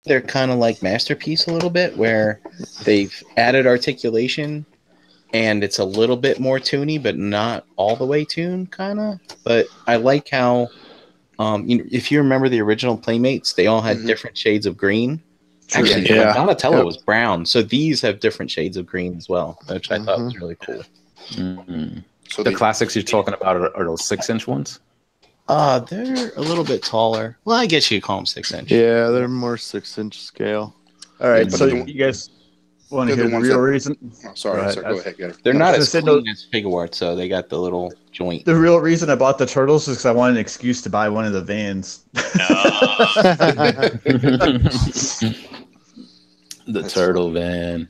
they're kind of like Masterpiece a little bit, where they've added articulation and it's a little bit more toony, but not all the way tuned, kind of. But I like how, if you remember the original Playmates, they all had different shades of green. Actually, Donatello was brown, so these have different shades of green as well, which I thought was really cool. So the classics you're talking about are those 6-inch ones? They're a little bit taller. Well, I guess you could call them 6-inch. Yeah, they're more 6-inch scale. All right, so you guys want to hear the real reason? Oh, sorry, go ahead. They're not as clean as Figure Art, so they got the little joint. The real reason I bought the Turtles is because I wanted an excuse to buy one of the vans. The Turtle van.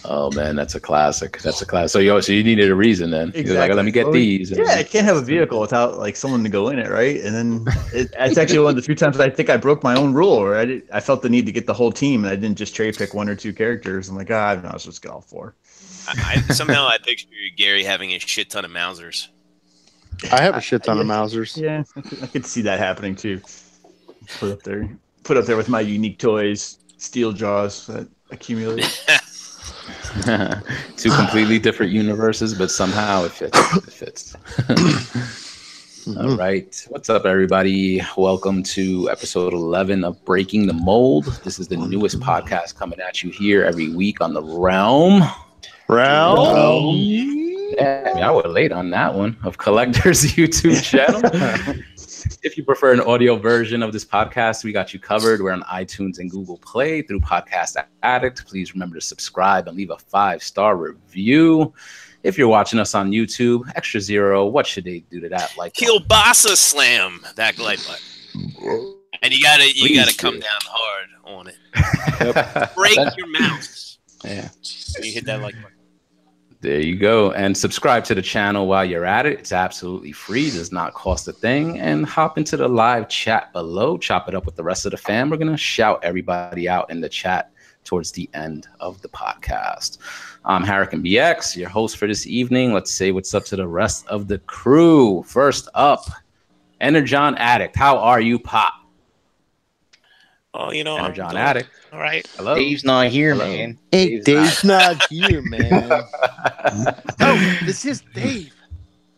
Oh man, that's a classic. So you needed a reason then. Exactly. You're like, let me get these. Yeah, I can't have a vehicle without like someone to go in it, right? And then it's actually one of the few times I think I broke my own rule, or I felt the need to get the whole team, and I didn't just cherry pick 1 or 2 characters. I'm like, I was just get all 4. Somehow I picture Gary having a shit ton of Mousers. I have a shit ton of Mousers. Yeah, I could see that happening too. Put up there with my unique toys, steel jaws that accumulate. 2 completely different universes, but somehow it fits. All right. What's up, everybody? Welcome to episode 11 of Breaking the Mold. This is the newest podcast coming at you here every week on the Realm. Yeah, I was late on that one. Of Collector's YouTube channel. If you prefer an audio version of this podcast, we got you covered. We're on iTunes and Google Play through Podcast Addict. Please remember to subscribe and leave a 5-star review. If you're watching us on YouTube, Extra Zero, what should they do to that? Like Kielbasa slam that glide button. And you gotta come down hard on it. Break your mouse. Yeah. And you hit that like button. There you go. And subscribe to the channel while you're at it. It's absolutely free. Does not cost a thing. And hop into the live chat below. Chop it up with the rest of the fam. We're going to shout everybody out in the chat towards the end of the podcast. I'm Harrican BX, your host for this evening. Let's say what's up to the rest of the crew. First up, Energon Addict. How are you, Pop? Oh, Energon Addict. All right. Hello. Dave's not here, man. Hey, Dave's not here, man. Oh, this is Dave.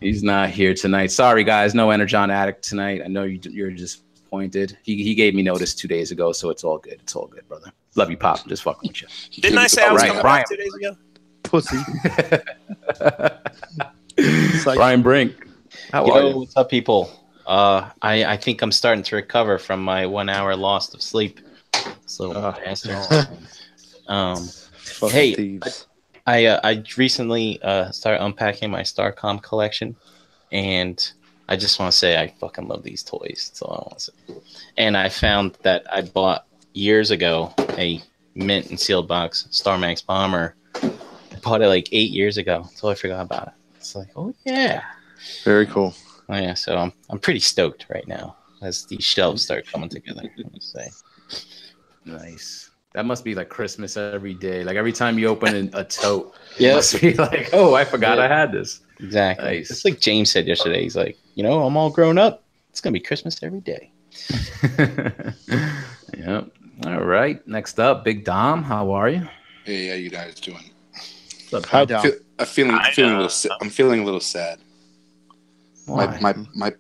He's not here tonight. Sorry, guys. No Energon Addict tonight. I know you're disappointed. He gave me notice 2 days ago, so it's all good. It's all good, brother. Love you, Pop. I'm just fucking with you. Didn't I say I was coming back 2 days ago? Pussy. Brian Brink. How are you? What's up, people? I think I'm starting to recover from my 1 hour loss of sleep. So bastard. Hey, Thieves. I recently started unpacking my Starcom collection, and I just want to say I fucking love these toys. That's all I want to say. And I found that I bought years ago a mint and sealed box Star Max Bomber. I bought it like 8 years ago until I forgot about it. It's like, oh yeah, Very cool. oh yeah. So I'm pretty stoked right now as these shelves start coming together. I must say. Nice. That must be like Christmas every day. Like every time you open a tote, it Yeah. must be like, oh, I forgot I had this. Exactly. Nice. It's like James said yesterday. He's like, I'm all grown up. It's gonna be Christmas every day. Yep. All right. Next up, Big Dom. How are you? Hey, how you guys doing? Hi, Dom. I'm feeling a little sad. Why? My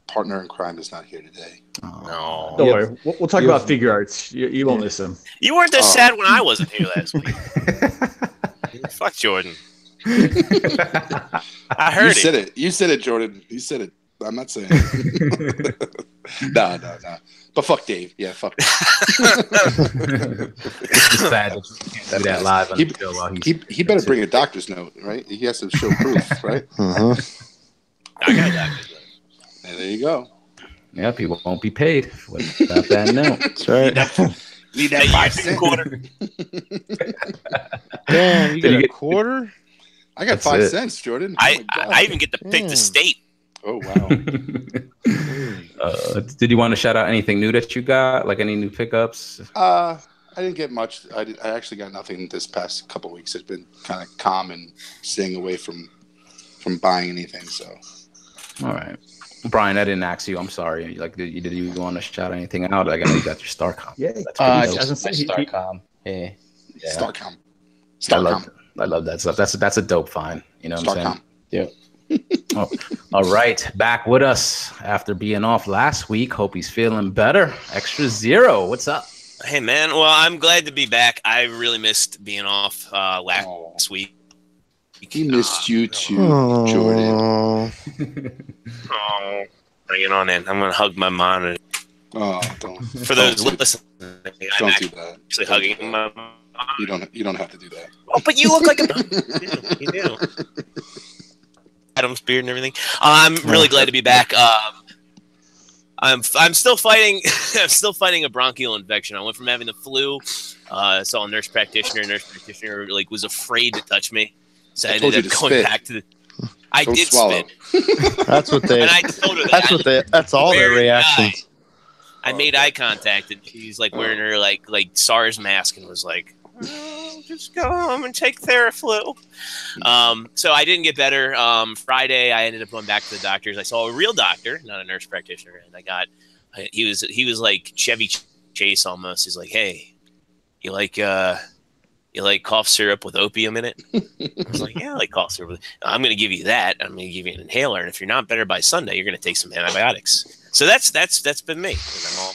partner in crime is not here today. No. Don't worry. We'll talk about figure arts. You won't miss them. You weren't this sad when I wasn't here last week. Fuck Jordan. I heard You said it, Jordan. You said it. I'm not saying it. No. But fuck Dave. Yeah, fuck Dave. It's sad that you can't do that live on the show while He better bring a doctor's note, right? He has to show proof, right? Uh-huh. I got that. And there you go. Yeah, people won't be paid without that note. That's right. Need that 5 cents. Quarter. Damn, you Did got you a get- quarter? I got That's 5 it. cents, Jordan. Oh my God. I even get to pick the state. Oh wow. Did you want to shout out anything new that you got? Like any new pickups? I didn't get much. I actually got nothing this past couple of weeks. It's been kind of calm and staying away from buying anything. So All right. Brian, I didn't ask you. I'm sorry. Like, did you want to shout anything out? Like, I know you got your StarCom. Yeah, That's pretty dope. Just my StarCom. Yeah. StarCom. I love that stuff. That's a dope find. You know what I'm saying? Yeah. All right, back with us after being off last week. Hope he's feeling better. Extra Zero, what's up? Hey, man. Well, I'm glad to be back. I really missed being off last week. He missed you too, Jordan. Oh, bring it on in. I'm going to hug my monitor. Oh, don't. For those listening, Don't do that. Actually hugging my monitor. You don't have to do that. Oh, but you look like a... You do. Adam's beard and everything. I'm really glad to be back. I'm still fighting. I'm still fighting a bronchial infection. I went from having the flu. Saw a nurse practitioner. Nurse practitioner was afraid to touch me, so I ended up going back to the. I did swallow. spit. That's what they. And I told her that. That's all their reactions. I made eye contact, and she's wearing her like SARS mask, and was like, "Oh, just go home and take Theraflu." So I didn't get better. Friday, I ended up going back to the doctors. I saw a real doctor, not a nurse practitioner, and I got. He was like Chevy Chase almost. He's like, "Hey, you like cough syrup with opium in it?" I was like, "Yeah, I like cough syrup. I'm going to give you that. I'm going to give you an inhaler, and if you're not better by Sunday, you're going to take some antibiotics." So that's been me.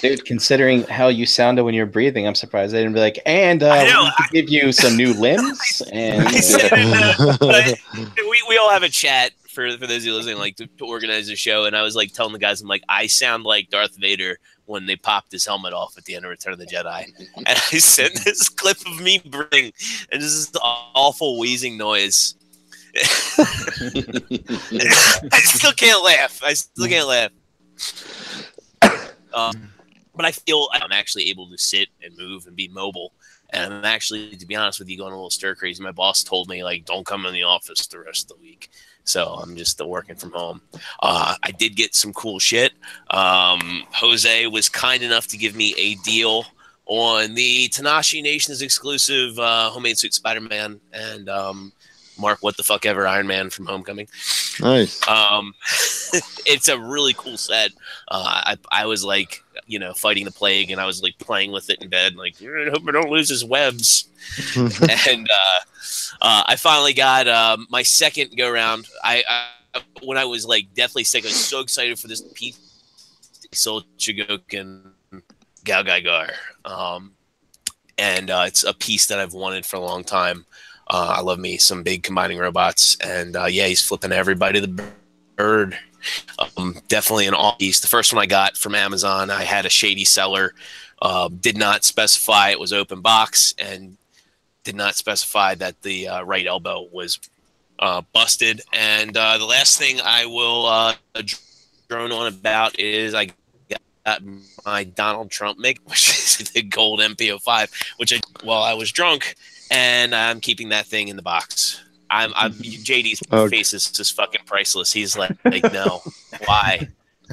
Dude, considering how you sounded when you were breathing, I'm surprised they didn't be like, and we could give you some new limbs. And we all have a chat for those who are listening, to organize the show. And I was telling the guys, I'm like, I sound like Darth Vader when they popped his helmet off at the end of Return of the Jedi. And I sent this clip of me breathing, and this is the awful wheezing noise. I still can't laugh. But I feel I'm actually able to sit and move and be mobile. And I'm actually, to be honest with you, going a little stir crazy. My boss told me, don't come in the office the rest of the week. So I'm just working from home. I did get some cool shit. Jose was kind enough to give me a deal on the Tanashi Nations exclusive homemade suit Spider-Man and Mark What the Fuck Ever Iron Man from Homecoming. Nice. It's a really cool set. I was fighting the plague, and I was playing with it in bed, I hope I don't lose his webs. And I finally got my second go round. When I was deathly sick, I was so excited for this piece, Soul Chigokin Gao Gaigar. And it's a piece that I've wanted for a long time. I love me some big combining robots, and he's flipping everybody the bird. Definitely an all piece. The first one I got from Amazon, I had a shady seller, did not specify it was open box, and did not specify that the right elbow was busted. And the last thing I will drone on about is I got my Donald Trump make, which is the gold MP.05, which I was drunk. And I'm keeping that thing in the box. JD's face is just fucking priceless. He's like, no, why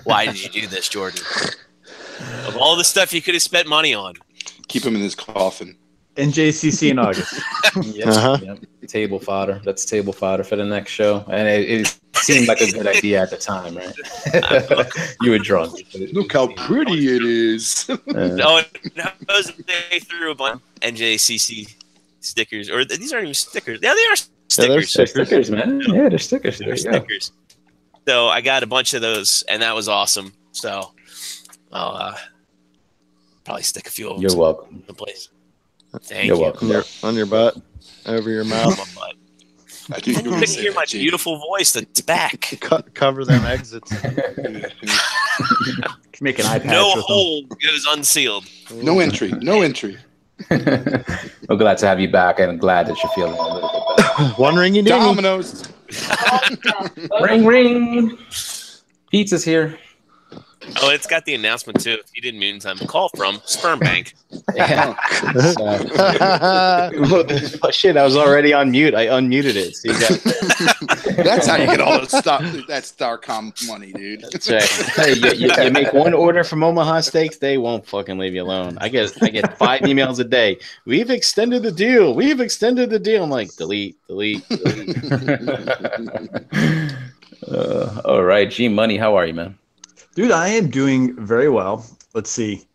did you do this, Jordan? Of all the stuff you could have spent money on, keep him in his coffin. NJCC in August. Yep. Table fodder. That's table fodder for the next show. And it seemed like a good idea at the time, right? You were drunk. Look how pretty it is. No, they threw a bunch of NJCC stickers, or these aren't even stickers. Yeah, they are stickers. They're stickers, man. Yeah, they're stickers. They're stickers. So I got a bunch of those, and that was awesome. So I'll probably stick a few of them. You're welcome. In place. Thank You're you. welcome. On your butt, over your mouth. On my butt. I do You couldn't hear my beautiful voice that's back. Cover them exits. Make an eye patch No with hole goes unsealed. No entry. I'm glad to have you back, and glad that you're feeling a little bit better. One ringy dingy. Dominoes. Ring, ring. Pizza's here. Oh, it's got the announcement too. If you didn't meantime, call from Sperm Bank. Yeah. Shit, I was already on mute. I unmuted it. So you got... That's how you get all the stuff. That's Starcom money, dude. That's right. Hey, you make one order from Omaha Steaks, they won't fucking leave you alone. I get 5 emails a day. We've extended the deal. I'm like, delete. All right, G Money, how are you, man? Dude, I am doing very well. Let's see.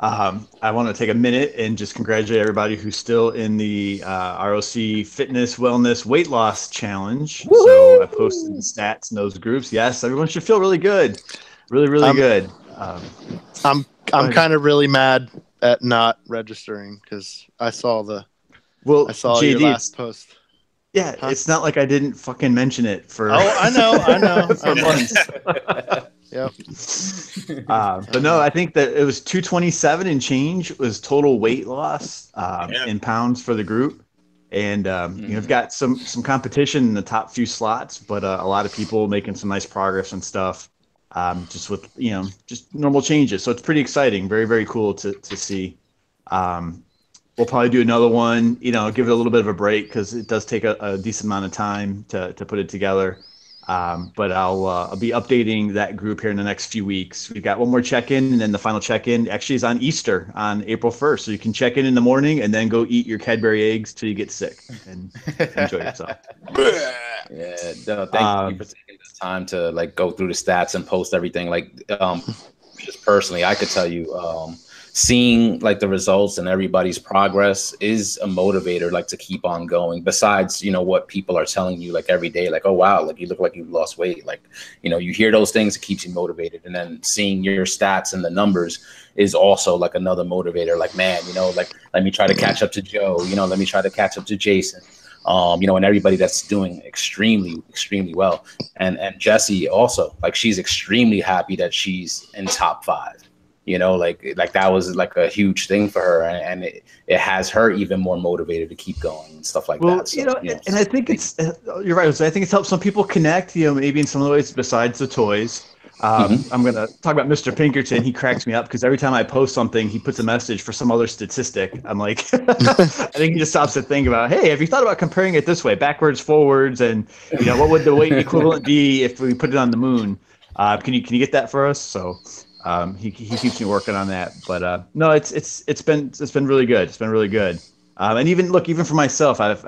I want to take a minute and just congratulate everybody who's still in the ROC Fitness Wellness Weight Loss Challenge. Woo-hoo! So I posted the stats in those groups. Yes, everyone should feel really good, really good. I'm kind of really mad at not registering because I saw your JD, last post. Yeah, it's not like I didn't fucking mention it for. Oh, I know. for months. Yep. But no, I think that it was 227 and change was total weight loss in pounds for the group, and you've got some competition in the top few slots, but a lot of people making some nice progress and stuff, just with just normal changes. So it's pretty exciting, very very cool to see. We'll probably do another one, give it a little bit of a break because it does take a decent amount of time to put it together. But I'll be updating that group here in the next few weeks. We've got one more check-in, and then the final check-in actually is on Easter on April 1st. So you can check in the morning and then go eat your Cadbury eggs till you get sick and enjoy yourself. Yeah, no, thank you for taking the time to go through the stats and post everything. Just personally, I could tell you, seeing the results and everybody's progress is a motivator to keep on going, besides what people are telling you every day, oh wow, you look like you lost weight, you hear those things, it keeps you motivated. And then seeing your stats and the numbers is also another motivator, man, let me try to catch up to Joe, let me try to catch up to Jason, and everybody that's doing extremely well. And Jessie also, she's extremely happy that she's in top 5. That was a huge thing for her, and it has her even more motivated to keep going and stuff like that. So, and I think you're right. I think it's helped some people connect, maybe in some of the ways besides the toys. I'm going to talk about Mr. Pinkerton. He cracks me up because every time I post something, he puts a message for some other statistic. I'm like, I think he just stops to think about, hey, have you thought about comparing it this way, backwards, forwards, and what would the weight equivalent be if we put it on the moon? Can you get that for us? So. He keeps me working on that, but no, it's been really good. It's been really good, and even for myself, I've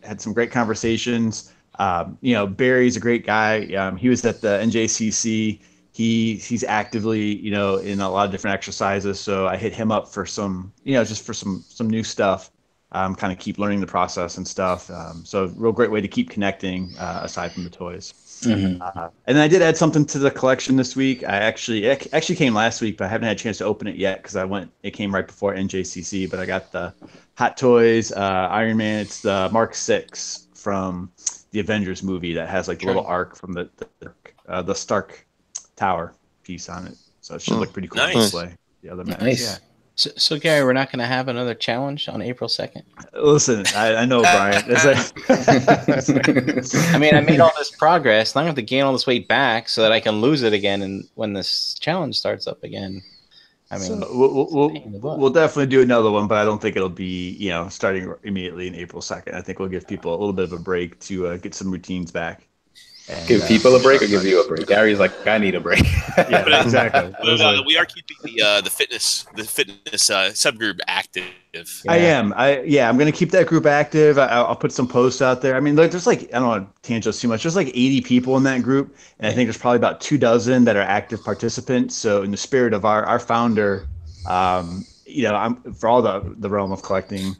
had some great conversations. Barry's a great guy. He was at the NJCC. He's actively in a lot of different exercises. So I hit him up for some just for some new stuff. Kind of keep learning the process and stuff. So real great way to keep connecting aside from the toys. Mm-hmm. And then I did add something to the collection this week. It actually came last week, but I haven't had a chance to open it yet because it came right before NJCC. But I got the Hot Toys Iron Man. It's the Mark 6 from the Avengers movie that has the little arc from the Stark Tower piece on it. So it should look pretty cool to display. The other nice. Yeah. So Gary, we're not going to have another challenge on April 2nd? Listen, I know, Brian. I mean, I made all this progress. Now I have to gain all this weight back so that I can lose it again. And when this challenge starts up again, I mean, we'll definitely do another one, but I don't think it'll be, starting immediately in April 2nd. I think we'll give people a little bit of a break to get some routines back. And, give people a break or give you a break? Gary's like, I need a break. Yeah, exactly. But, we are keeping the fitness subgroup active. Yeah. I am. I'm going to keep that group active. I'll put some posts out there. I mean, there's I don't want to tangent too much. There's 80 people in that group, and I think there's probably about 24 that are active participants. So in the spirit of our founder, I'm for all the realm of collecting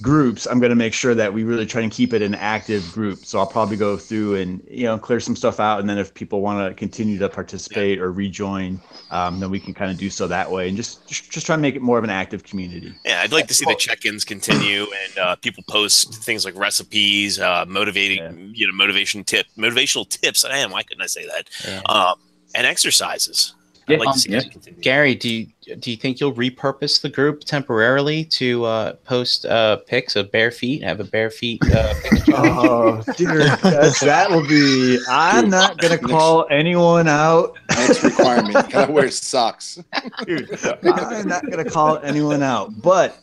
groups, I'm going to make sure that we really try and keep it an active group. So I'll probably go through and clear some stuff out, and then if people want to continue to participate or rejoin, then we can kind of do so that way, and just try and make it more of an active community. Yeah, I'd like to see the check-ins continue, and people post things like recipes, motivational tips. Why couldn't I say that? Yeah. And exercises. I'd like to see that continue. Gary, do you think you'll repurpose the group temporarily to post pics of bare feet? Have a bare feet picture? Oh, dude, that will be. I'm not gonna call anyone out. Next requirement: gotta wear socks. Dude, I'm not gonna call anyone out, but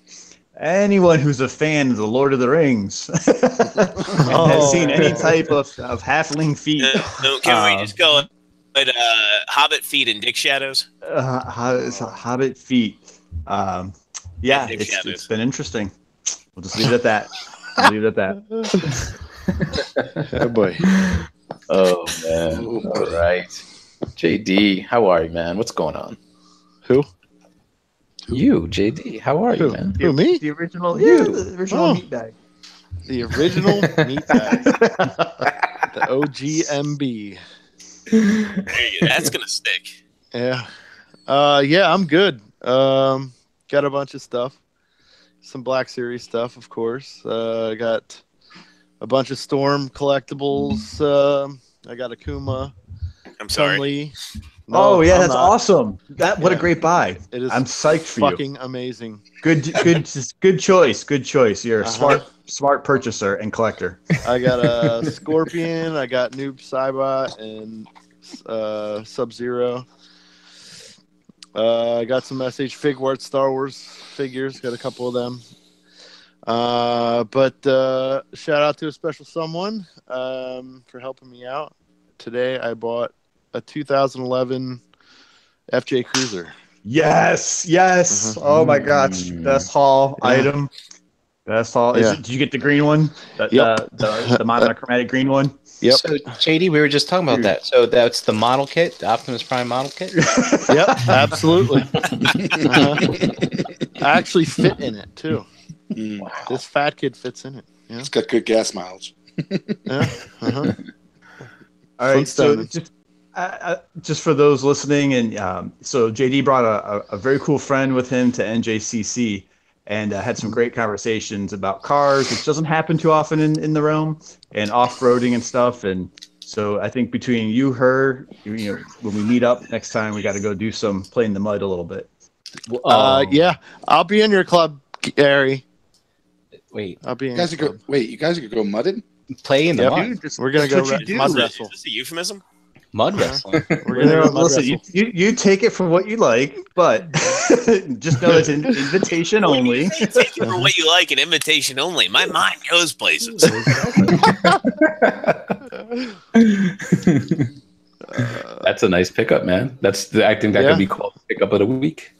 anyone who's a fan of the Lord of the Rings has seen any type of halfling feet. Can we just go? But Hobbit feet and dick shadows. Hobbit feet. It's been interesting. We'll just leave it at that. Oh boy. Oh man. All right. JD, how are you, man? What's going on? Who? You, JD, how are you, man? Who, me? The original, the original Oh. meat bag. The original meat bag. The OGMB. That's gonna stick. Yeah. Yeah, I'm good. Got a bunch of stuff. Some Black Series stuff, of course. Got a bunch of Storm collectibles. I got Akuma. I'm sorry. Chun-Li. Oh yeah, I'm that's not. awesome. What a Yeah. great buy. It is I'm psyched for you. fucking amazing. Good choice. Good choice. You're a Uh-huh. smart purchaser and collector. I got a Scorpion. I got Noob Saibot and Sub-Zero. I got some SH Figuarts Star Wars figures. Got a couple of them. But shout out to a special someone for helping me out. Today I bought a 2011 FJ Cruiser. Yes. Oh my gosh, best haul item. Best haul. Yeah. Did you get the green one? Yep. The monochromatic green one. Yep. So JD, we were just talking about that. So that's the model kit, the Optimus Prime model kit. Yep. Absolutely. I actually fit in it too. Mm. This fat kid fits in it. Yeah. It's got good gas mileage. Yeah. Uh-huh. All right, so Flintstone. just for those listening, and so JD brought a very cool friend with him to NJCC, and had some great conversations about cars, which doesn't happen too often in the realm, and off-roading and stuff. And so I think between you, her, when we meet up next time, we got to go do some play in the mud a little bit. Yeah, I'll be in your club, Gary. Wait, I'll be in. You guys your are you guys are gonna go mudding? play in the Yep. mud. We're gonna That's go what you do. mud wrestle. Is this a euphemism? Mud wrestling. We're gonna go mud Listen, wrestle. you take it for what you like, but just know it's an invitation only. Take it for what you like, an invitation only. My mind goes places. That's a nice pickup, man. I think that Yeah. could be called pickup of the week.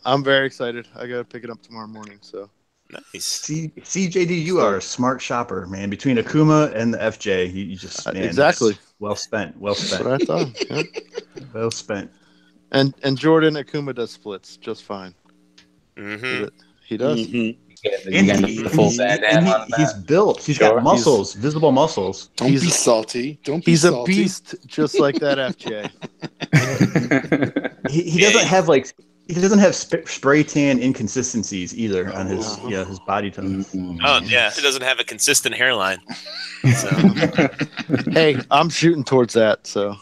I'm very excited. I gotta pick it up tomorrow morning. So Nice. CJD, you are a smart shopper, man. Between Akuma and the FJ, you just man, exactly. it's well spent. Well that's spent. what I thought. Yeah. Well spent. And Jordan Akuma does splits just fine. Mm-hmm. He does. Mhm. You got the full bandana on he's that. built. He's Sure. got muscles, visible muscles. Don't be salty. Don't be He's a salty. beast, just like that FJ. He doesn't have spray tan inconsistencies either on his his body tone. Oh yeah, it doesn't have a consistent hairline. So Hey, I'm shooting towards that, so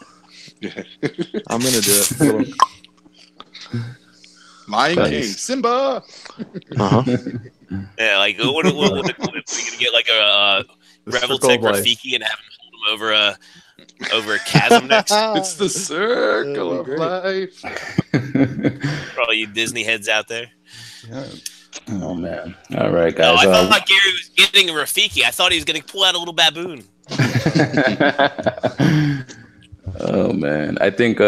I'm gonna do it. Lion Nice. King, Simba. Uh-huh. yeah, like what are we gonna get like a The Revel circle Tech of life. Rafiki and have him hold him over a chasm next? It's the circle of life. For all you Disney heads out there. Oh man! All right, No, guys. I thought Gary was getting a Rafiki. I thought he was going to pull out a little baboon. Oh man, I think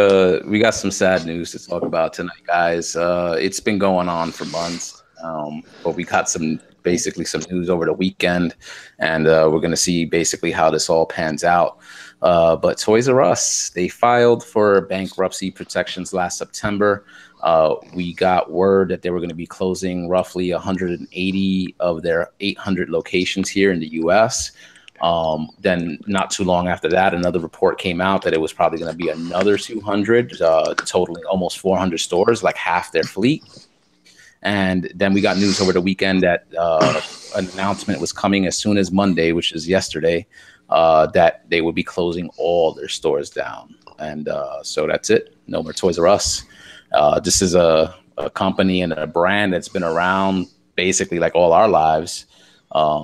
we got some sad news to talk about tonight, guys. It's been going on for months, but we got some news over the weekend, and we're gonna see basically how this all pans out. But Toys R Us, they filed for bankruptcy protections last September. We got word that they were going to be closing roughly 180 of their 800 locations here in the U.S. Then not too long after that, another report came out that it was probably going to be another 200, totaling almost 400 stores, like half their fleet. And then we got news over the weekend that an announcement was coming as soon as Monday, which is yesterday, that they would be closing all their stores down. And so that's it. No more Toys R Us. This is a company and a brand that's been around basically like all our lives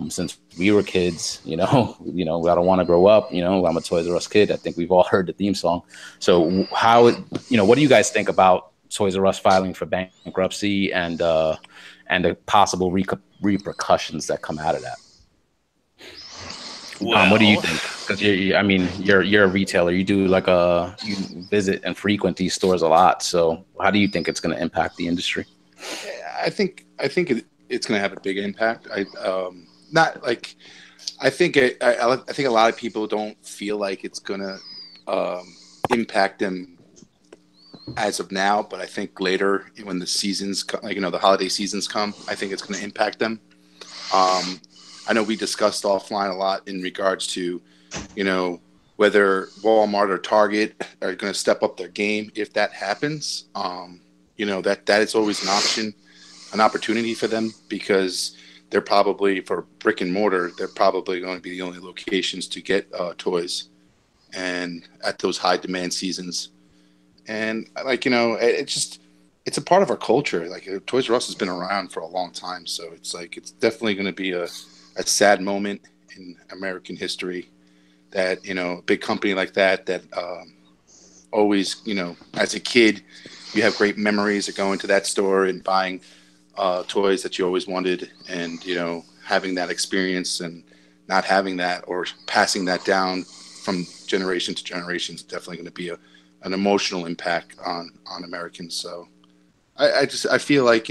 since we were kids. I don't want to grow up. I'm a Toys R Us kid. I think we've all heard the theme song. So what do you guys think about Toys R Us filing for bankruptcy and the possible repercussions that come out of that? What do you think? Because you're a retailer. You do you visit and frequent these stores a lot. So how do you think it's going to impact the industry? I think it's going to have a big impact. I think a lot of people don't feel like it's going to impact them as of now, but I think later when the seasons, like, the holiday seasons come, I think it's going to impact them. I know we discussed offline a lot in regards to, whether Walmart or Target are going to step up their game. If that happens, that is always an opportunity for them, because they're probably, for brick and mortar, they're probably going to be the only locations to get toys, and at those high demand seasons. And it's a part of our culture. Like, Toys R Us has been around for a long time, so it's definitely going to be a sad moment in American history that a big company like that always, as a kid, you have great memories of going to that store and buying toys that you always wanted, and having that experience, and not having that or passing that down from generation to generation is definitely going to be an emotional impact on Americans. So I feel like,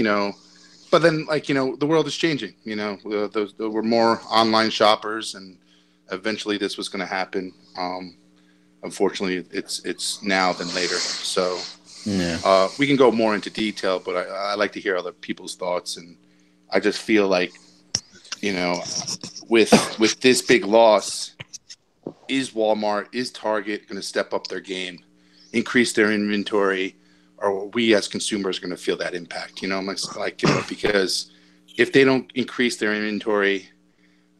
but then, the world is changing. We're more online shoppers, and eventually this was going to happen. Unfortunately, it's now than later. So Yeah. we can go more into detail, but I like to hear other people's thoughts. And I just feel like, with this big loss, is Walmart, is Target going to step up their game, increase their inventory, or are we as consumers going to feel that impact? Because if they don't increase their inventory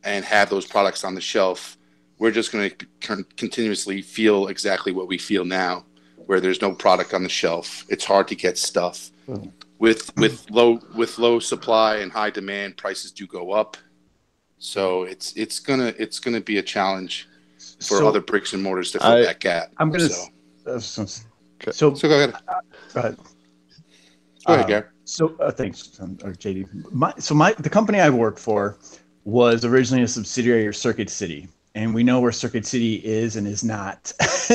and have those products on the shelf, we're just going to continuously feel exactly what we feel now, where there's no product on the shelf. It's hard to get stuff. With low supply and high demand, prices do go up. So it's gonna be a challenge for other bricks and mortars to fill that gap. I'm gonna. So go ahead. Go ahead. Go ahead, Gary. Thanks, or JD. The company I worked for was originally a subsidiary of Circuit City, and we know where Circuit City is and is not,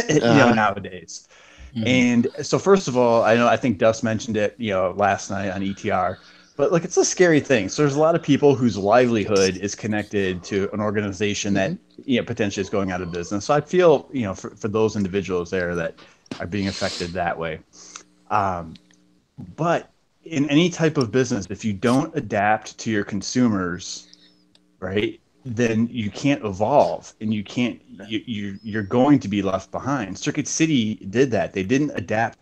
nowadays. Mm-hmm. And so, first of all, I think Dust mentioned it, last night on ETR. But it's a scary thing. So there's a lot of people whose livelihood is connected to an organization that potentially is going out of business. So I feel for those individuals there that are being affected that way. But in any type of business, if you don't adapt to your consumers, right, then you can't evolve, and you're going to be left behind. Circuit City did that. They didn't adapt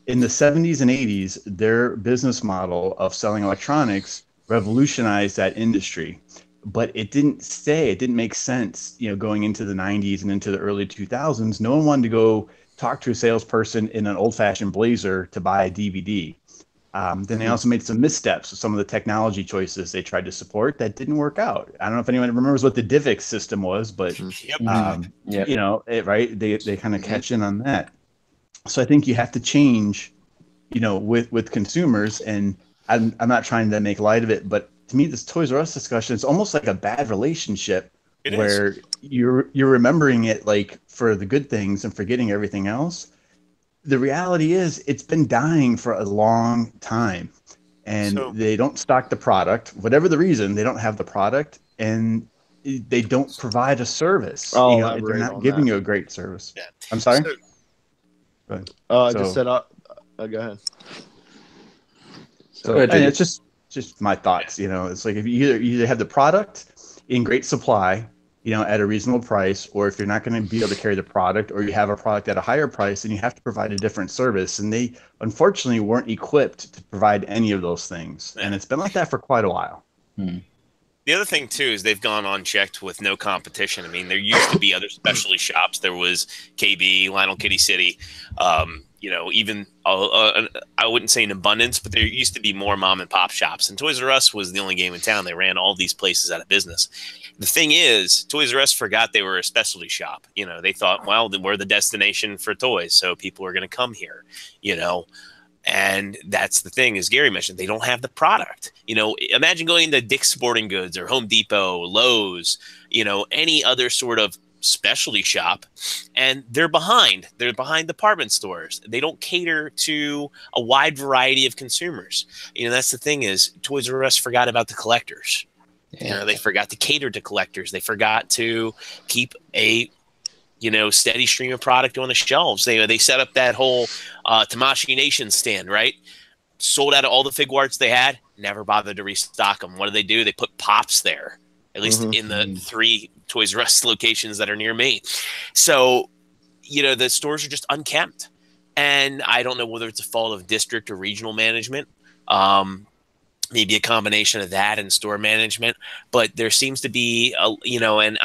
in the 70s and 80s, their business model of selling electronics revolutionized that industry, but it didn't stay. It didn't make sense, going into the 90s and into the early 2000s. No one wanted to go talk to a salesperson in an old-fashioned Blazer to buy a DVD. Then they also made some missteps with some of the technology choices they tried to support that didn't work out. I don't know if anyone remembers what the DivX system was, but right, they kind of catch in on that. So I think you have to change, with consumers, and I'm not trying to make light of it, but to me, this Toys R Us discussion is almost like a bad relationship where you're remembering it for the good things and forgetting everything else. The reality is it's been dying for a long time, and they don't stock the product. Whatever the reason, they don't have the product, and they don't provide a service. They're not giving you a great service. Yeah. I'm sorry? Go ahead. I just said, go ahead. So and it's just my thoughts. It's like if you either have the product in great supply, at a reasonable price, or if you're not going to be able to carry the product, or you have a product at a higher price, then you have to provide a different service. And they unfortunately weren't equipped to provide any of those things. And it's been like that for quite a while. The other thing, too, is they've gone unchecked with no competition. I mean, there used to be other specialty shops. There was KB, Lionel Kitty City, even I wouldn't say in abundance, but there used to be more mom and pop shops. And Toys R Us was the only game in town. They ran all these places out of business. The thing is, Toys R Us forgot they were a specialty shop. They thought, well, we're the destination for toys, so people are going to come here, And that's the thing, as Gary mentioned, they don't have the product. Imagine going to Dick's Sporting Goods or Home Depot, Lowe's, any other sort of specialty shop, and they're behind. They're behind department stores. They don't cater to a wide variety of consumers. That's the thing, is Toys R Us forgot about the collectors. They forgot to cater to collectors. They forgot to keep a steady stream of product on the shelves. They set up that whole Tamashii Nation stand, right? Sold out of all the fig arts they had, never bothered to restock them. What do? They put Pops there, at least in the 3 Toys R Us locations that are near me. So, the stores are just unkempt. And I don't know whether it's a fault of district or regional management, maybe a combination of that and store management. But there seems to be, and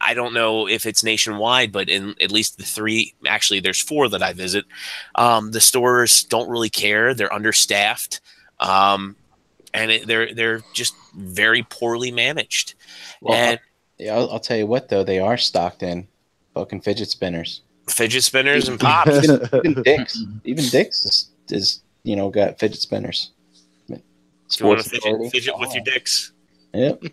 I don't know if it's nationwide, but in at least the 3, actually there's 4 that I visit, the stores don't really care. They're understaffed, and they're just very poorly managed. Well, And I'll tell you what, though, they are stocked in fucking fidget spinners. Fidget spinners and Pops. Even Dick's is got fidget spinners. If you want to fidget with your dicks. Yep.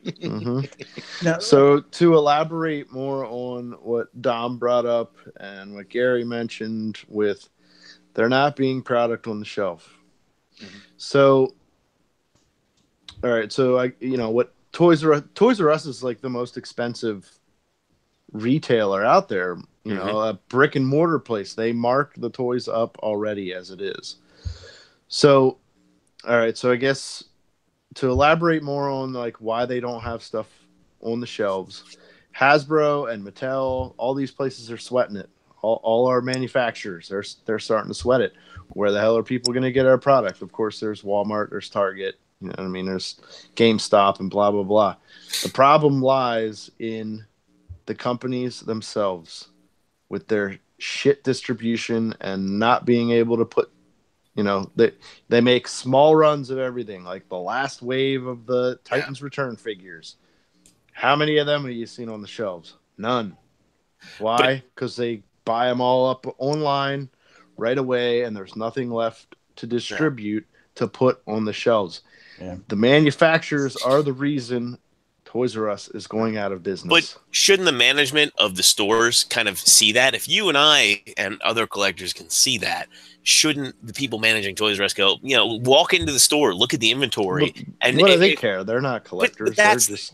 Now, so to elaborate more on what Dom brought up and what Gary mentioned with there not being product on the shelf. So, all right. So what Toys R Us is like the most expensive retailer out there. A brick and mortar place. They mark the toys up already as it is. So, all right. So I guess to elaborate more on like why they don't have stuff on the shelves, Hasbro and Mattel, all these places are sweating it. All our manufacturers, they're starting to sweat it. Where the hell are people going to get our product? Of course, there's Walmart, there's Target, there's GameStop and blah, blah, blah. The problem lies in the companies themselves with their shit distribution and not being able to put, they make small runs of everything, like the last wave of the Titans Return figures. How many of them have you seen on the shelves? None. Why? Because they buy them all up online right away, and there's nothing left to distribute to put on the shelves. Yeah. The manufacturers are the reason Toys R Us is going out of business. But shouldn't the management of the stores kind of see that? If you and I and other collectors can see that, shouldn't the people managing Toys R Us go, walk into the store, look at the inventory, and what do they care? They're not collectors.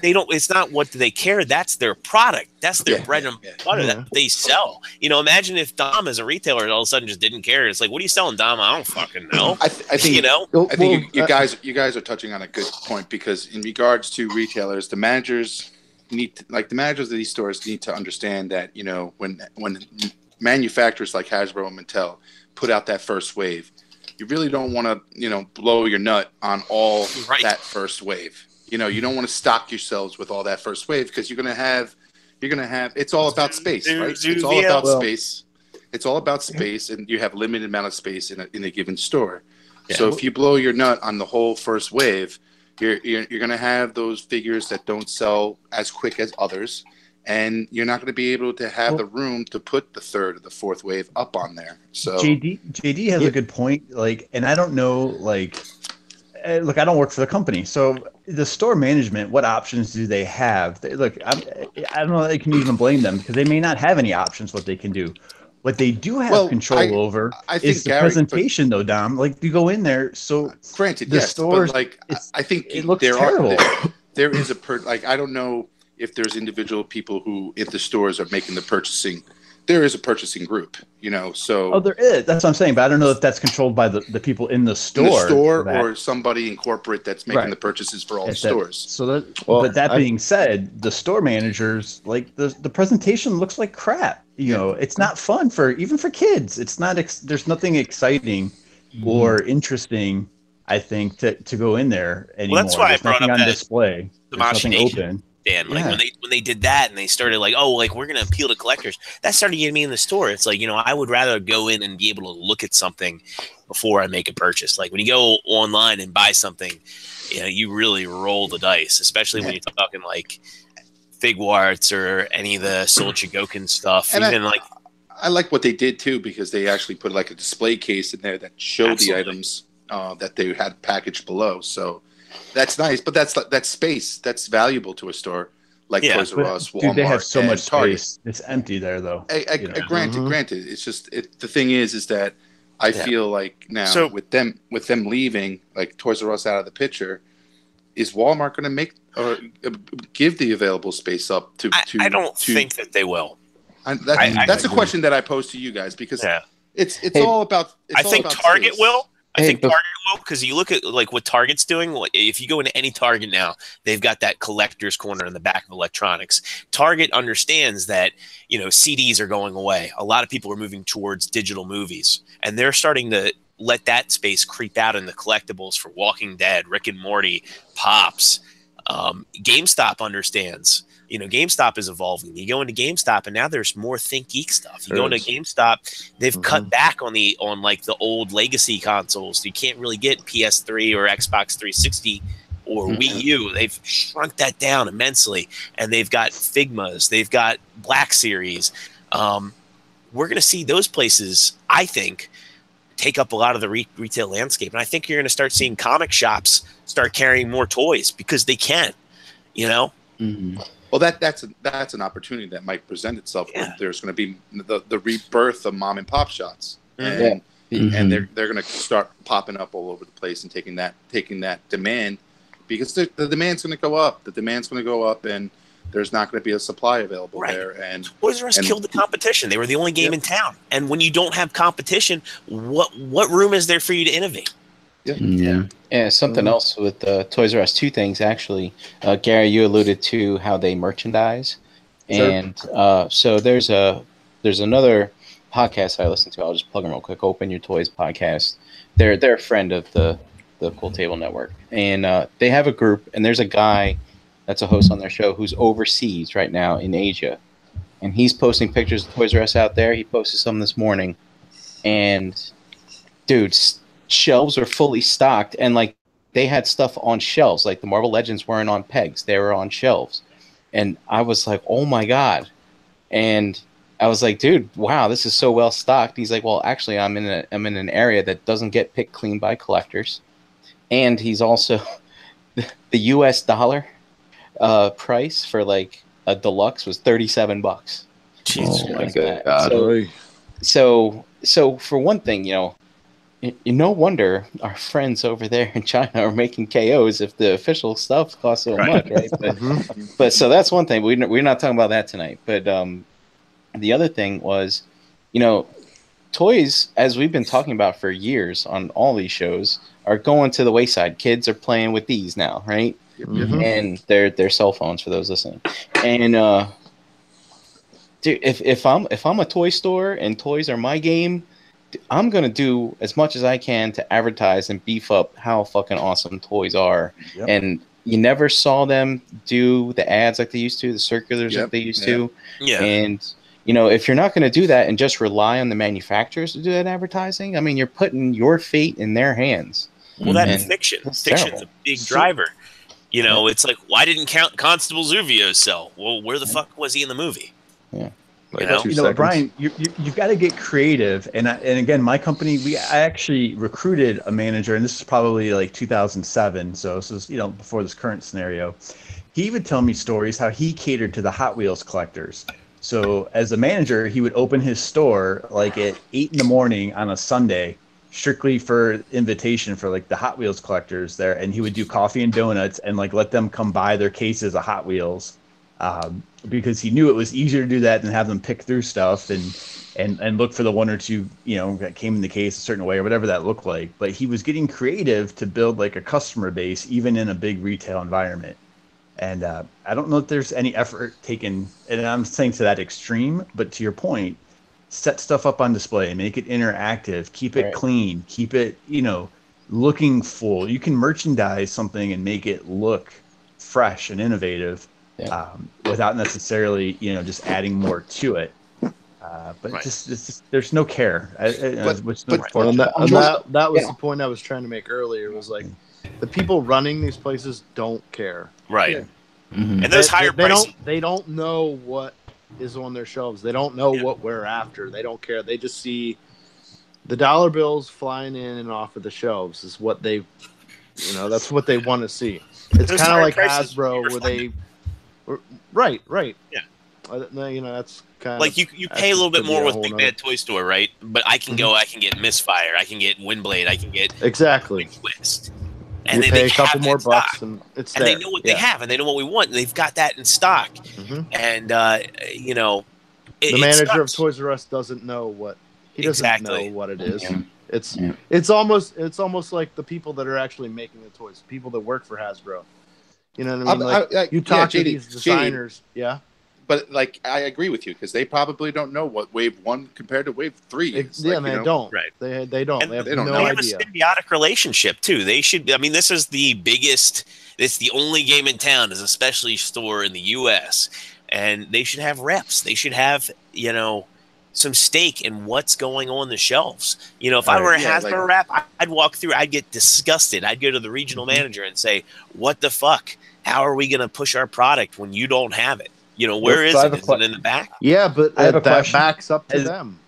They don't. It's not what do they care. That's their product. That's their bread and butter that they sell. Imagine if Dom, as a retailer, all of a sudden just didn't care. It's like, what are you selling, Dom? I don't fucking know. I think you guys are touching on a good point, because in regards to retailers, the managers the managers of these stores need to understand that when manufacturers like Hasbro and Mattel put out that first wave, you really don't want to blow your nut on all that first wave. You don't want to stock yourselves with all that first wave, because you're gonna have it's all about space, right? It's all about space. It's all about space, and you have limited amount of space in a given store. Yeah. So if you blow your nut on the whole first wave, you're gonna have those figures that don't sell as quick as others, and you're not going to be able to have the room to put the third or the fourth wave up on there. So JD has a good point. And I don't know, look, I don't work for the company, so the store management, what options do they have? I don't know that I can even blame them, because they may not have any options what they can do. What they do have control over is the presentation, though, Dom. You go in there, so granted, the stores, but I think it looks terrible. There is I don't know if there's individual people who, if the stores are making the purchasing, there is a purchasing group, so. Oh, there is. That's what I'm saying. But I don't know if that's controlled by the people in the store. Or somebody in corporate that's making the purchases for all the stores. So but that being said, the store managers, the presentation looks like crap. It's not fun even for kids. It's not, there's nothing exciting or interesting, I think, to go in there anymore. Well, that's why I brought up on that display. There's nothing open. Dan, when they did that and they started we're gonna appeal to collectors, that started getting me in the store. It's I would rather go in and be able to look at something before I make a purchase. When you go online and buy something, you really roll the dice, especially when you're talking Fig Warts or any of the Soul Chigokin stuff. And I like what they did too, because they actually put a display case in there that showed the items that they had packaged below. So that's nice, but that's space that's valuable to a store like Toys R Us, Walmart. Dude, they have so much Target. Space. It's empty there, though. Granted. It's just the thing is that I feel like now with them leaving, Toys R Us out of the picture, is Walmart going to give the available space up to? I don't think that they will. That's a question that I pose to you guys because it's all about. I think Target space. will. I think Target will, because you look at like what Target's doing. Like, if you go into any Target now, they've got that collector's corner in the back of electronics. Target understands that, you know, CDs are going away. A lot of people are moving towards digital movies, and they're starting to let that space creep out in the collectibles for Walking Dead, Rick and Morty, Pops. GameStop understands. You know, GameStop is evolving. You go into GameStop, and now there's more Think Geek stuff. You go into GameStop, they've cut back on like the old legacy consoles. You can't really get PS3 or Xbox 360 or Wii U. They've shrunk that down immensely, and they've got Figmas. They've got Black Series. We're going to see those places, I think, take up a lot of the retail landscape, and I think you're going to start seeing comic shops start carrying more toys because they can. You know. Well, that's an opportunity that might present itself. Where there's going to be the rebirth of mom and pop shops, and they're going to start popping up all over the place and taking that demand, because the demand's going to go up. The demand's going to go up, and there's not going to be a supply available there. And Toys R Us killed the competition. They were the only game in town, and when you don't have competition, what room is there for you to innovate? Yeah, something else with Toys R Us. Two things, actually. Gary, you alluded to how they merchandise. And so there's another podcast I listen to. I'll just plug them real quick. Open Your Toys podcast. They're a friend of the Cool Table Network. And they have a group, and there's a guy that's a host on their show who's overseas right now in Asia. And he's posting pictures of Toys R Us out there. He posted some this morning. And, dude, shelves are fully stocked, and like they had stuff on shelves. Like the Marvel Legends weren't on pegs, they were on shelves. And I was like, oh my god. And I was like, dude, wow, this is so well stocked. He's like, well, actually I'm in an area that doesn't get picked clean by collectors. And he's also the US dollar price for like a deluxe was $37. Jesus, oh my god. So for one thing, you know, no wonder our friends over there in China are making KOs if the official stuff costs so much, right? But so that's one thing. We're not talking about that tonight. But the other thing was, you know, toys, as we've been talking about for years on all these shows, are going to the wayside. Kids are playing with these now, right? And they're cell phones for those listening. And dude, if I'm a toy store and toys are my game, I'm going to do as much as I can to advertise and beef up how fucking awesome toys are. And you never saw them do the ads like they used to, the circulars like they used to. And, you know, if you're not going to do that and just rely on the manufacturers to do that advertising, I mean, you're putting your fate in their hands. Well, that's fiction. Fiction's a big driver. You know, it's like, why didn't Constable Zuvio sell? Well, where the fuck was he in the movie? You know, Brian, you've got to get creative. And again, my company, I actually recruited a manager, and this is probably like 2007. So this is, you know, before this current scenario. He would tell me stories how he catered to the Hot Wheels collectors. So as a manager, he would open his store like at 8 in the morning on a Sunday, strictly for invitation for like the Hot Wheels collectors there. And he would do coffee and donuts and like let them come buy their cases of Hot Wheels. Because he knew it was easier to do that than have them pick through stuff and look for the one or two, you know, that came in the case a certain way or whatever that looked like. But he was getting creative to build like a customer base, even in a big retail environment. And I don't know if there's any effort taken, and I'm saying to that extreme, but to your point, set stuff up on display, make it interactive, keep it clean, keep it, you know, looking full. You can merchandise something and make it look fresh and innovative. Without necessarily, you know, just adding more to it. But just there's no care. That was the point I was trying to make earlier. Was like the people running these places don't care. Right. And those higher prices, they don't know what is on their shelves. They don't know what we're after. They don't care. They just see the dollar bills flying in and off of the shelves is what they, you know, that's what they want to see. It's kind of like Hasbro where they. Right. Yeah. You know, that's kind of like you pay a little bit more with Big Bad Toy Store, right? But I can go, I can get Misfire, I can get Windblade, I can get exactly Twist, and you pay a couple more bucks, and it's there. They know what they have, and they know what we want. And they've got that in stock, and you know, The manager of sucks. Toys R Us doesn't know what know what it is. Yeah. It's almost like the people that are actually making the toys, people that work for Hasbro. You know what I mean? Like you talk to these designers, yeah. But like, I agree with you because they probably don't know what Wave 1 compared to Wave 3 is. Yeah, they don't. Right. They don't. And they have they don't no know. They have idea. a symbiotic relationship too. They should. I mean, this is the biggest. It's the only game in town is a specialty store in the U.S. and they should have reps. They should have some stake in what's going on the shelves. If I were a Hasbro rep, I'd walk through. I'd get disgusted. I'd go to the regional manager and say, "What the fuck? How are we going to push our product when you don't have it? Where is it? Is it in the back?" Yeah, but I have a that question. backs up to them.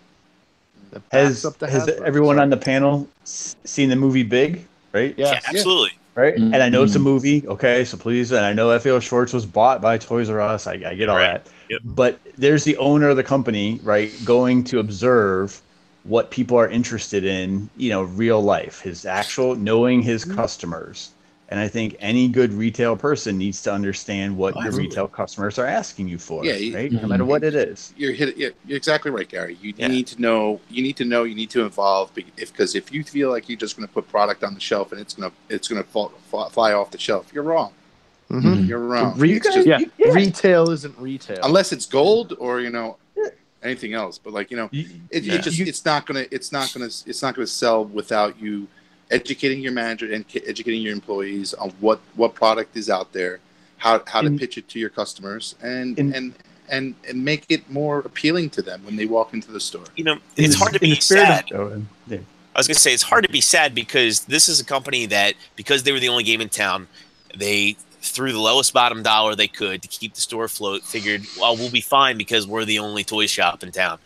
That backs up to Has Hasbro. everyone on the panel seen the movie Big? Right? Yes. Yeah, absolutely. Right. Mm-hmm. And I know it's a movie. Okay, so please, and I know F.A.O. Schwartz was bought by Toys R Us. I get all Right. that. Yep. But there's the owner of the company, right, going to observe what people are interested in, real life, knowing his customers. And I think any good retail person needs to understand what your retail customers are asking you for, right? No matter what it is. You're exactly right, Gary. You need to know. You need to evolve because if you feel like you're just going to put product on the shelf and it's going to fly off the shelf, you're wrong. Mm-hmm. You're wrong. Retail isn't retail unless it's gold or anything else. But it's not gonna sell without you educating your manager and educating your employees on what product is out there, how to pitch it to your customers, and make it more appealing to them when they walk into the store. It's hard to be sad. I was going to say it's hard to be sad because this is a company that, because they were the only game in town, they threw the lowest bottom dollar they could to keep the store afloat, figured, well, we'll be fine because we're the only toy shop in town.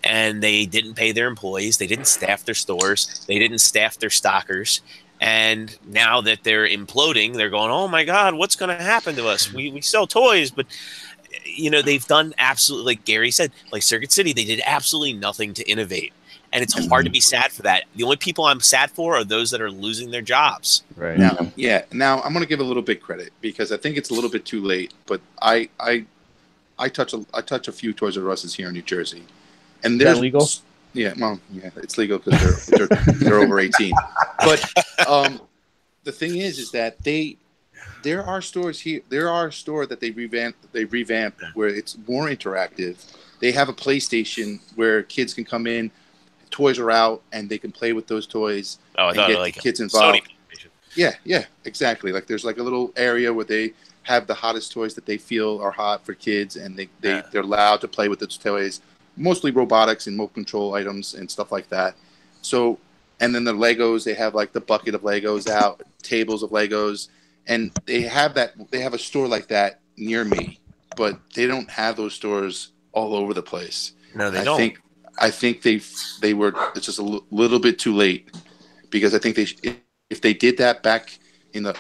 And they didn't pay their employees. They didn't staff their stores. They didn't staff their stockers. And now that they're imploding, they're going, oh my God, what's going to happen to us? We sell toys, but they've done absolutely, like Gary said, like Circuit City, they did absolutely nothing to innovate. And it's hard to be sad for that. The only people I'm sad for are those that are losing their jobs. Right. Now I'm going to give a little bit credit because I think it's a little bit too late. But I touch a few Toys R Us's here in New Jersey, and Is that legal? Yeah, well, yeah, it's legal because they're over 18. But the thing is that there are stores here. There are a store that they revamped where it's more interactive. They have a PlayStation where kids can come in. Toys are out and they can play with those toys and get kids involved. Yeah, exactly. Like there's like a little area where they have the hottest toys that they feel are hot for kids, and they're allowed to play with those toys, mostly robotics and remote control items and stuff like that. So, and then the Legos, they have like the bucket of Legos out, tables of Legos, and they have a store like that near me, but they don't have those stores all over the place. No, they don't. I think they were. It's just a little bit too late, because I think if they did that back in the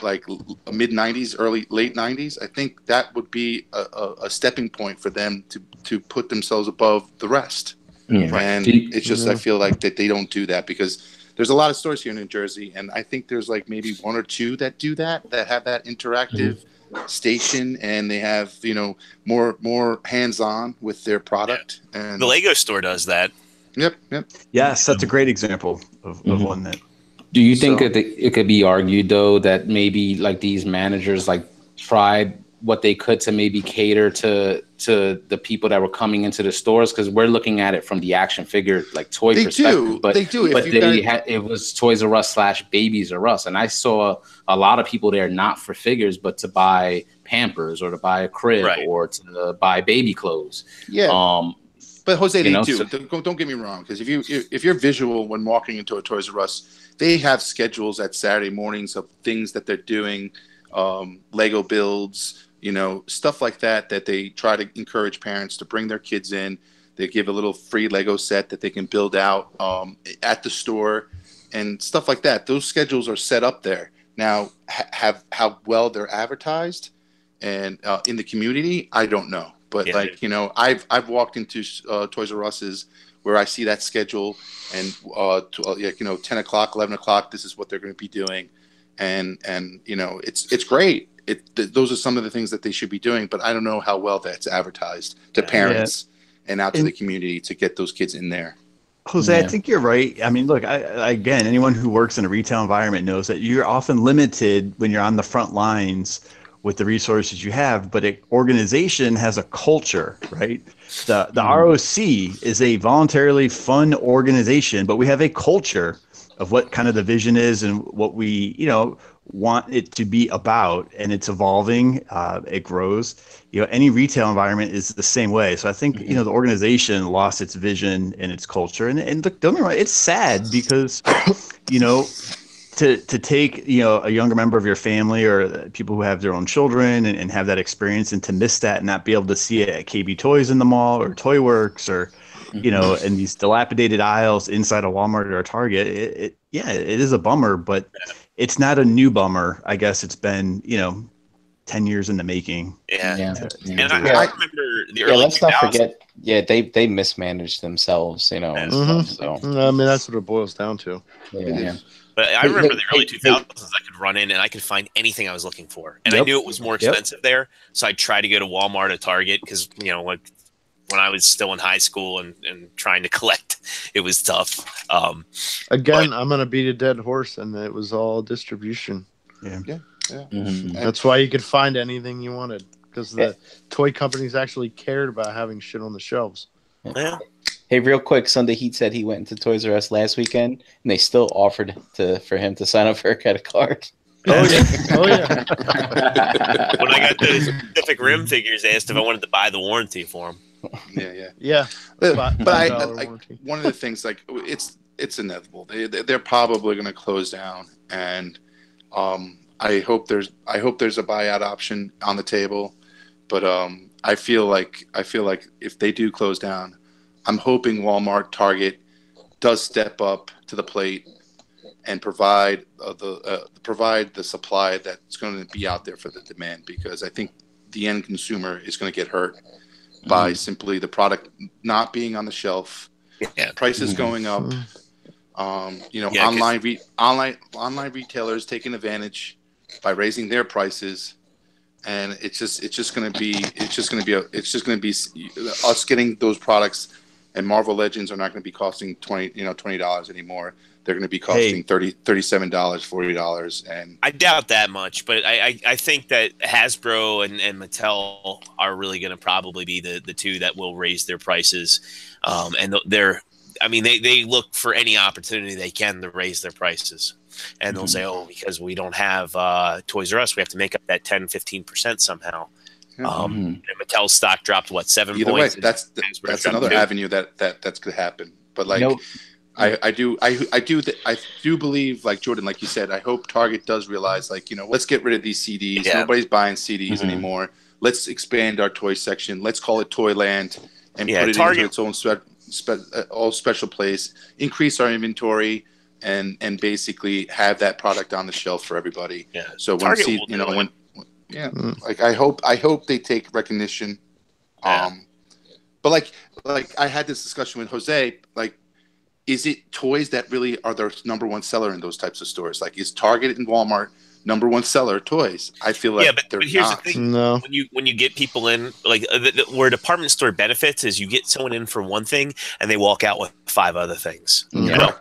mid '90s, late '90s, I think that would be a stepping point for them to put themselves above the rest. Yeah. And it's just I feel like that they don't do that, because there's a lot of stores here in New Jersey, and I think there's like maybe one or two that do that have that interactive station, and they have more hands-on with their product. And the Lego store does that. Yep. Yes, that's a great example of one that. Do you think it could be argued though that maybe like these managers tried what they could to maybe cater to the people that were coming into the stores? Because we're looking at it from the action figure toy perspective. But it was Toys R Us / Babies R Us, and I saw a lot of people there not for figures, but to buy Pampers or to buy a crib or to buy baby clothes. Yeah. But Jose, they do. Don't get me wrong, because if you're visual when walking into a Toys R Us, they have schedules at Saturday mornings of things that they're doing, Lego builds, stuff like that they try to encourage parents to bring their kids in. They give a little free Lego set that they can build out at the store and stuff like that. Those schedules are set up there. Now, how well they're advertised and in the community, I don't know. But I've walked into Toys R Us's where I see that schedule, and 10 o'clock, 11 o'clock, this is what they're going to be doing, and it's great. Those are some of the things that they should be doing, but I don't know how well that's advertised to parents and out to the community to get those kids in there. Jose, I think you're right. I mean, look, again, anyone who works in a retail environment knows that you're often limited when you're on the front lines with the resources you have, but an organization has a culture, right? The ROC is a voluntarily fun organization, but we have a culture of what kind of the vision is and what we, want it to be about, and it's evolving. It grows. Any retail environment is the same way. So I think the organization lost its vision and its culture, and look, don't get me wrong, it's sad because to take a younger member of your family or people who have their own children and have that experience, and to miss that and not be able to see it at KB Toys in the mall or Toy Works or in these dilapidated aisles inside a Walmart or a Target. It is a bummer, but it's not a new bummer. I guess it's been 10 years in the making. Yeah. And I remember the early. Let's not forget. Yeah, they mismanaged themselves. And stuff, so I mean, that's what it boils down to. Yeah. But I remember the early 2000s, I could run in and I could find anything I was looking for. And I knew it was more expensive there. So I'd try to go to Walmart or Target because, when I was still in high school and trying to collect, it was tough. I'm going to beat a dead horse, and it was all distribution. Yeah. That's why you could find anything you wanted, because the toy companies actually cared about having shit on the shelves. Yeah. Hey, real quick, Sunday Heat said he went into Toys R Us last weekend, and they still offered for him to sign up for a credit card. Oh yeah. When I got the Pacific Rim figures, they asked if I wanted to buy the warranty for them. Yeah. But I one of the things, like, it's inevitable. They're probably going to close down, and I hope there's a buyout option on the table. But I feel like if they do close down, I'm hoping Walmart, Target does step up to the plate and provide the supply that's going to be out there for the demand, because I think the end consumer is going to get hurt by simply the product not being on the shelf, prices going up. Online retailers taking advantage by raising their prices, and it's just going to be us getting those products. And Marvel Legends are not going to be costing $20 anymore. They're going to be costing $37, $40, and I doubt that much. But I think that Hasbro and Mattel are really going to probably be the two that will raise their prices. And they look for any opportunity they can to raise their prices. And they'll say, because we don't have Toys R Us, we have to make up that 10-15% somehow. And Mattel's stock dropped 7 Either points. Way, that's another avenue that could happen. But I do believe, like Jordan, like you said, I hope Target does realize, let's get rid of these CDs. Nobody's buying CDs anymore. Let's expand our toy section. Let's call it Toyland and put it into its own special place. Increase our inventory and basically have that product on the shelf for everybody. Yeah. So when I hope they take recognition. But like I had this discussion with Jose, is it toys that really are their number one seller in those types of stores? Like, is Target and Walmart number one seller toys? I feel like but here's the thing. No. When you get people in, where a department store benefits is you get someone in for one thing and they walk out with 5 other things.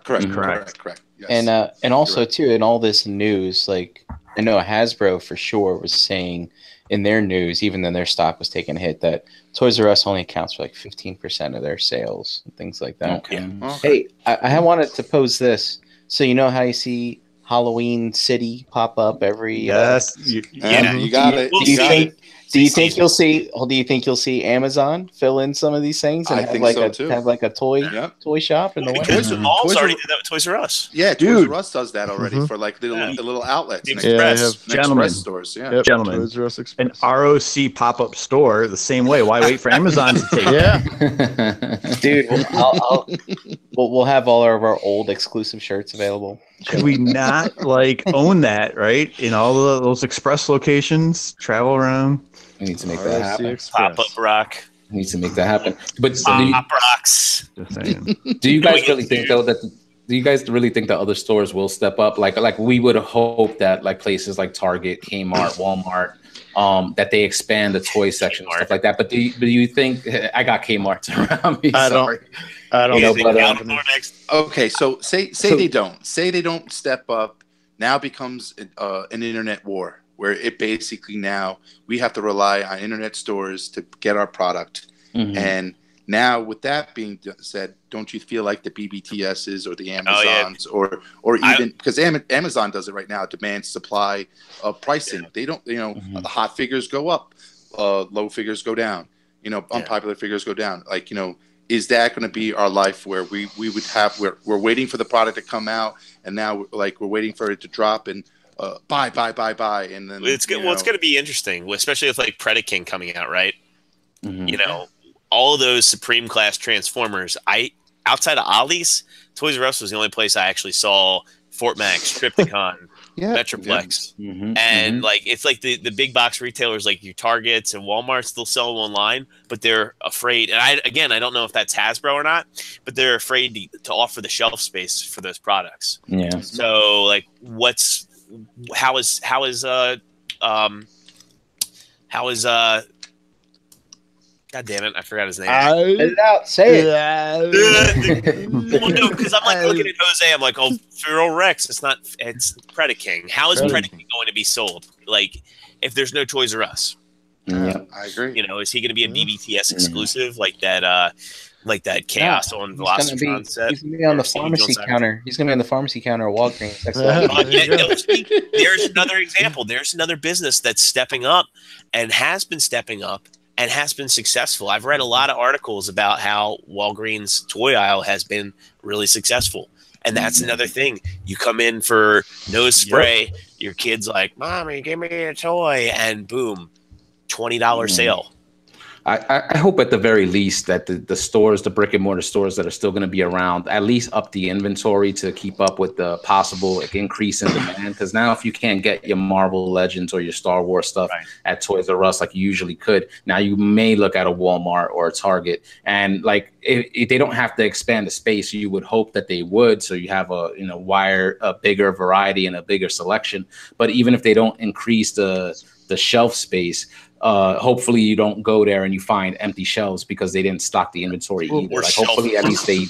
Correct. Yes. And also too, in all this news, I know Hasbro for sure was saying in their news, even though their stock was taking a hit, that Toys R Us only accounts for 15% of their sales and things like that. Okay. Hey, I wanted to pose this. So you know how you see Halloween City pop up every you got it. Do you think you'll see Amazon fill in some of these things and have a toy shop in the way? Toys already did that with Toys R Us. Yeah, Toys R Us does that already for the little outlets, Express stores. Yeah, gentlemen, Toys R Us Express. An ROC pop-up store the same way. Why wait for Amazon to take it? Dude, we'll have all of our old exclusive shirts available. Could we not own that, right? In all those Express locations, travel around. We need to make that happen. Pop-up rock. We need to make that happen. But Pop rocks. do you guys really think though that do you guys really think that other stores will step up? Like we would hope that like places like Target, Kmart, Walmart, that they expand the toy section and stuff like that. But do you think I got Kmart around me? Sorry. I don't know. Okay, so say they don't step up. Now becomes an internet war where it basically now we have to rely on internet stores to get our product. And now with that being said, don't you feel like the BBTSs or the Amazons or even because Amazon does it right now, demand supply pricing. They don't, the hot figures go up, low figures go down, unpopular figures go down. Like, is that going to be our life where we would have we're waiting for the product to come out and now we're waiting for it to drop and buy and then it's good. Well, it's going to be interesting, especially with like Predaking coming out, right? All of those Supreme class Transformers. Outside of Ollie's, Toys R Us was the only place I actually saw Fort Max, Trypticon, Metroplex, and like it's like the big box retailers like your Targets and Walmart still sell them online, but they're afraid. And I don't know if that's Hasbro or not, but they're afraid to offer the shelf space for those products. Yeah. So like, how is God damn it! I forgot his name. Let it out. Say it. Well, no, because I'm like looking at Jose. I'm like, oh, Feral Rex. It's Predaking. How is Predaking going to be sold? Like, if there's no Toys R Us. Yeah, I agree. Is he going to be a BBTS exclusive like that? Like that Chaos on Velocitron set. He's going to be on the pharmacy counter. He's going to be on the pharmacy counter at Walgreens. There's another example. There's another business that's stepping up and has been stepping up and has been successful. I've read a lot of articles about how Walgreens toy aisle has been really successful. And that's another thing. You come in for nose spray, your kid's like, Mommy, give me a toy, and boom, $20 sale. I hope at the very least that the stores, the brick and mortar stores that are still going to be around, at least up the inventory to keep up with the possible increase in demand. Because now if you can't get your Marvel Legends or your Star Wars stuff at Toys R Us like you usually could, now you may look at a Walmart or a Target. And like if they don't have to expand the space, you would hope that they would. So you have a bigger variety and a bigger selection. But even if they don't increase the shelf space, hopefully you don't go there and you find empty shelves because they didn't stock the inventory either. Like hopefully at least they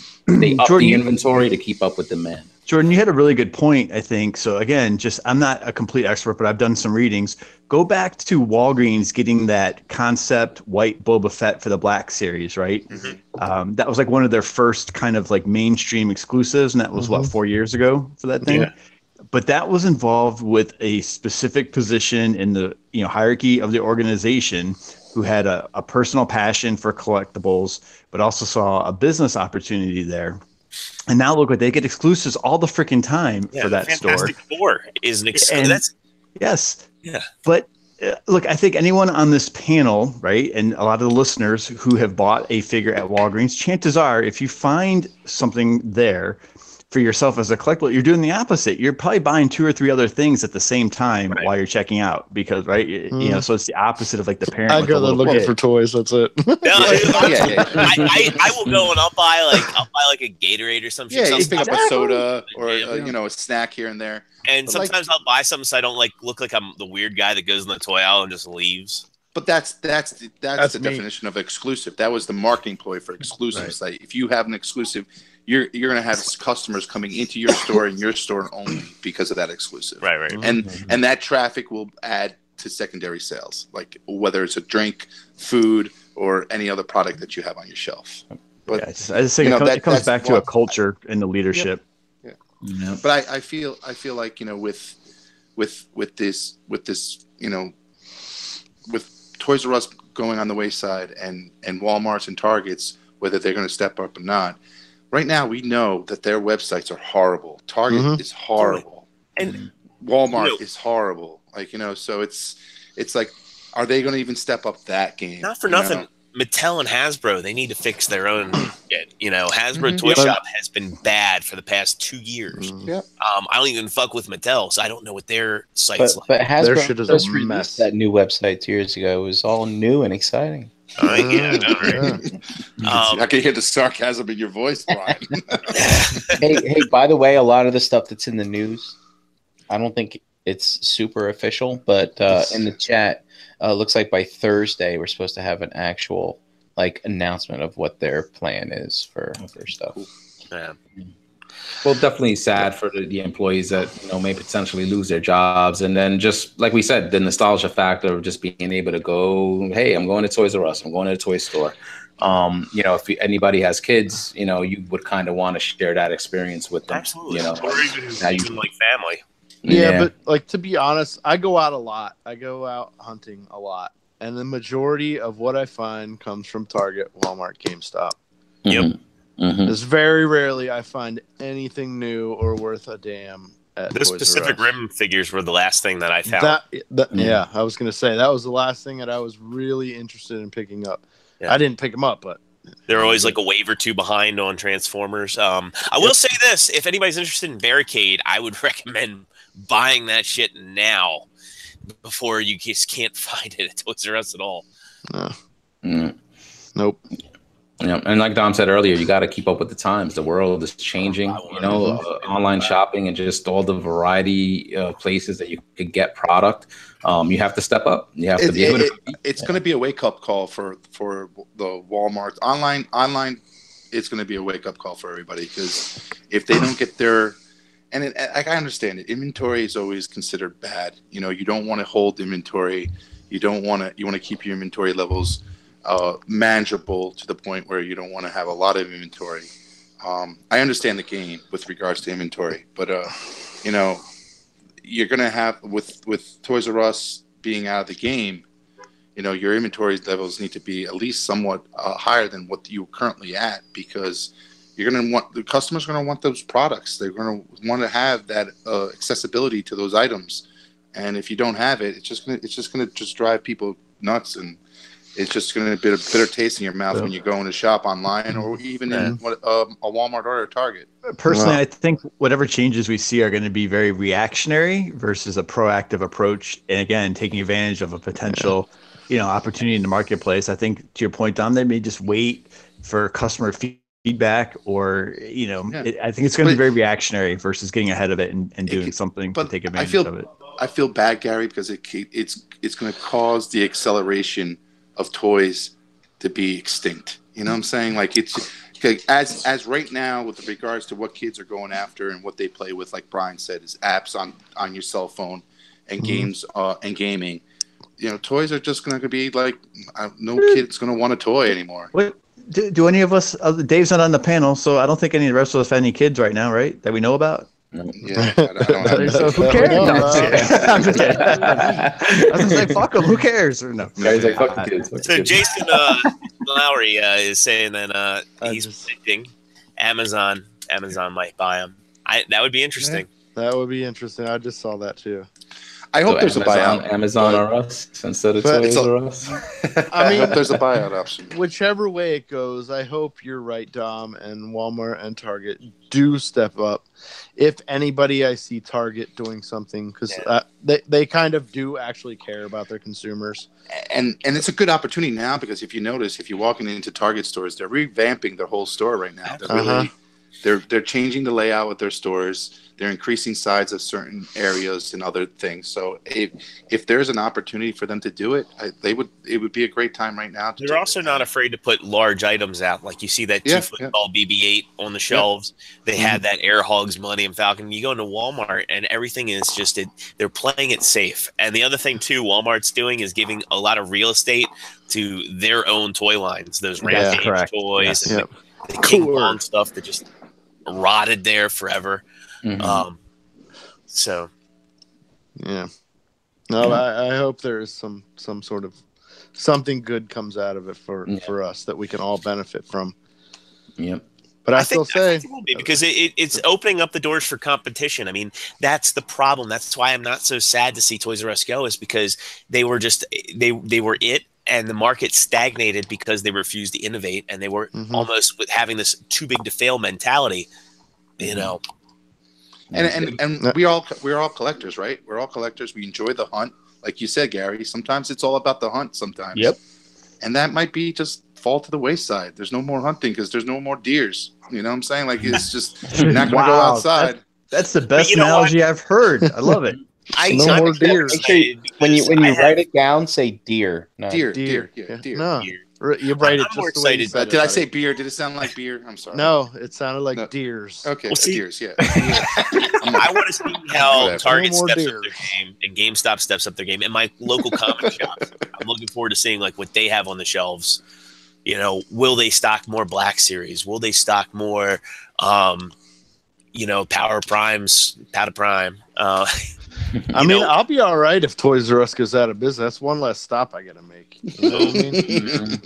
up Jordan, the inventory to keep up with demand. Jordan, you had a really good point, I think. So again, I'm not a complete expert, but I've done some readings. Go back to Walgreens getting that concept white Boba Fett for the Black Series, right? That was like one of their first kind of like mainstream exclusives, and that was 4 years ago for that thing. Yeah. But that was involved with a specific position in the hierarchy of the organization who had a personal passion for collectibles, but also saw a business opportunity there. And now look, they get exclusives all the freaking time for that store. Fantastic Four is an exclusive. Yes. Yeah. But look, I think anyone on this panel, right, and a lot of the listeners who have bought a figure at Walgreens, chances are if you find something there for yourself as a collectible, you're doing the opposite. You're probably buying 2 or 3 other things at the same time while you're checking out because, so it's the opposite of like the parent. I go there looking for toys. That's it. I will go and I'll buy like a Gatorade or something. Yeah, you pick up a soda or a snack here and there. And but sometimes I'll buy something so I don't look like I'm the weird guy that goes in the toy aisle and just leaves. But that's the definition of exclusive. That was the marketing ploy for exclusives. Like if you have an exclusive, you're going to have customers coming into your store and your store only because of that exclusive. Right. And that traffic will add to secondary sales, like whether it's a drink, food, or any other product that you have on your shelf. But I just think it comes back to a culture and the leadership. Yeah. But I feel like with this with Toys R Us going on the wayside and Walmarts and Targets, whether they're going to step up or not. Right now, we know that their websites are horrible. Target is horrible, and Walmart is horrible. So it's like, are they going to even step up that game? Not for nothing. Mattel and Hasbro, they need to fix their own shit. Hasbro Toy Shop has been bad for the past 2 years. I don't even fuck with Mattel, so I don't know what their site's like. But Hasbro just released that new website 2 years ago. It was all new and exciting. Yeah, I know, right? I can hear the sarcasm in your voice, Brian. Hey, by the way, a lot of the stuff that's in the news, I don't think it's super official, but in the chat, looks like by Thursday we're supposed to have an actual like announcement of what their plan is for stuff. Yeah. Well, definitely sad for the employees that may potentially lose their jobs, and then just like we said, the nostalgia factor of just being able to go, hey, I'm going to Toys R Us, I'm going to the toy store. If anybody has kids, you would kind of want to share that experience with them. Absolutely. Or even like family. Yeah, but like to be honest, I go out a lot. I go out hunting a lot, and the majority of what I find comes from Target, Walmart, GameStop. Yep. It's very rarely I find anything new or worth a damn at Those Toys Pacific R Us. Rim figures were the last thing that I found. Yeah, I was going to say that was the last thing that I was really interested in picking up. Yeah. I didn't pick them up, but they're always like a wave or two behind on Transformers. I will say this: if anybody's interested in Barricade, I would recommend buying that shit now before you just can't find it at Toys R Us at all. No. Nope. And like Dom said earlier, you got to keep up with the times. The world is changing, online shopping and just all the variety of places that you could get product. You have to step up. You have to be able to. It's going to be a wake-up call for the Walmart. Online, it's going to be a wake-up call for everybody, because if they don't get their – and I understand it. Inventory is always considered bad. You don't want to hold inventory. You want to keep your inventory levels manageable to the point where you don't want to have a lot of inventory. I understand the game with regards to inventory, but you're gonna have with Toys R Us being out of the game, your inventory levels need to be at least somewhat higher than what you're currently at, because the customers are gonna want those products. They're gonna want to have that accessibility to those items, and if you don't have it, it's just gonna drive people nuts, and it's just going to be a bitter taste in your mouth when you go in a shop online, or even in a Walmart or a Target. Personally, I think whatever changes we see are going to be very reactionary versus a proactive approach. And again, taking advantage of a potential, opportunity in the marketplace. I think to your point, Dom, they may just wait for customer feedback, or I think it's going to be very reactionary versus getting ahead of it and doing something to take advantage of it. I feel bad, Gary, because it's going to cause the acceleration of toys to be extinct. You know what I'm saying? Like, it's as right now, with regards to what kids are going after and what they play with, like Brian said, is apps on your cell phone and games and gaming. Toys are just going to be like, no kid's going to want a toy anymore. What do any of us? Dave's not on the panel, so I don't think any of the rest of us have any kids right now, right? That we know about. Yeah, I don't have so who cares? I'm just kidding. I was gonna say, fuck them. Who cares? Or no. Guys, like, fuck the kids. So Jason Lowry is saying that he's predicting Amazon might buy them. That would be interesting. That would be interesting. I just saw that too. I hope there's a buyout. Amazon or us instead of Toys R Us. I hope there's a buyout option. Whichever way it goes, I hope you're right, Dom, and Walmart and Target do step up. If anybody, I see Target doing something, because they kind of do actually care about their consumers. And it's a good opportunity now, because if you notice, if you're walking into Target stores, they're revamping their whole store right now. They're changing the layout with their stores. They're increasing size of certain areas and other things. So if there's an opportunity for them to do it, it would be a great time right now. They're also not afraid to put large items out. Like you see that 2-foot tall BB-8 on the shelves. They had that Air Hogs Millennium Falcon. You go into Walmart and everything is just they're playing it safe. And the other thing too, Walmart's doing is giving a lot of real estate to their own toy lines. Those Rampage toys, and the King Kong stuff that just rotted there forever. So yeah, no, I hope there's some sort of something good comes out of it for us that we can all benefit from. Yep. But I still say it will be, because it's opening up the doors for competition. I mean, that's the problem. That's why I'm not so sad to see Toys R Us go, is because they were just they were it. And the market stagnated because they refused to innovate, and they were almost with having this too big to fail mentality, And we're all collectors, right? We're all collectors. We enjoy the hunt, like you said, Gary. Sometimes it's all about the hunt. Sometimes. Yep. and that might be just fall to the wayside. There's no more hunting because there's no more deers. You know what I'm saying? Like it's just you're not gonna go Wow, outside. That's the best you know analogy I've heard. I love it. No more deer. When you write it down, say deer. Not Deer. Yeah, deer. No, Deer. you write it I'm more just the way you excited. said it, Did I buddy. say beer? Did it sound like beer? I'm sorry. No, it sounded like No. deers. Okay, Well, see- deers. Yeah. I want to see how Whatever. Target No more steps deers. up their game and GameStop steps up their game, and my local comic shops. I'm looking forward to seeing like what they have on the shelves. You know, will they stock more Black Series? Will they stock more, Powder Prime? I mean, I'll be all right if Toys R Us goes out of business. That's one less stop I got to make. You know what I mean?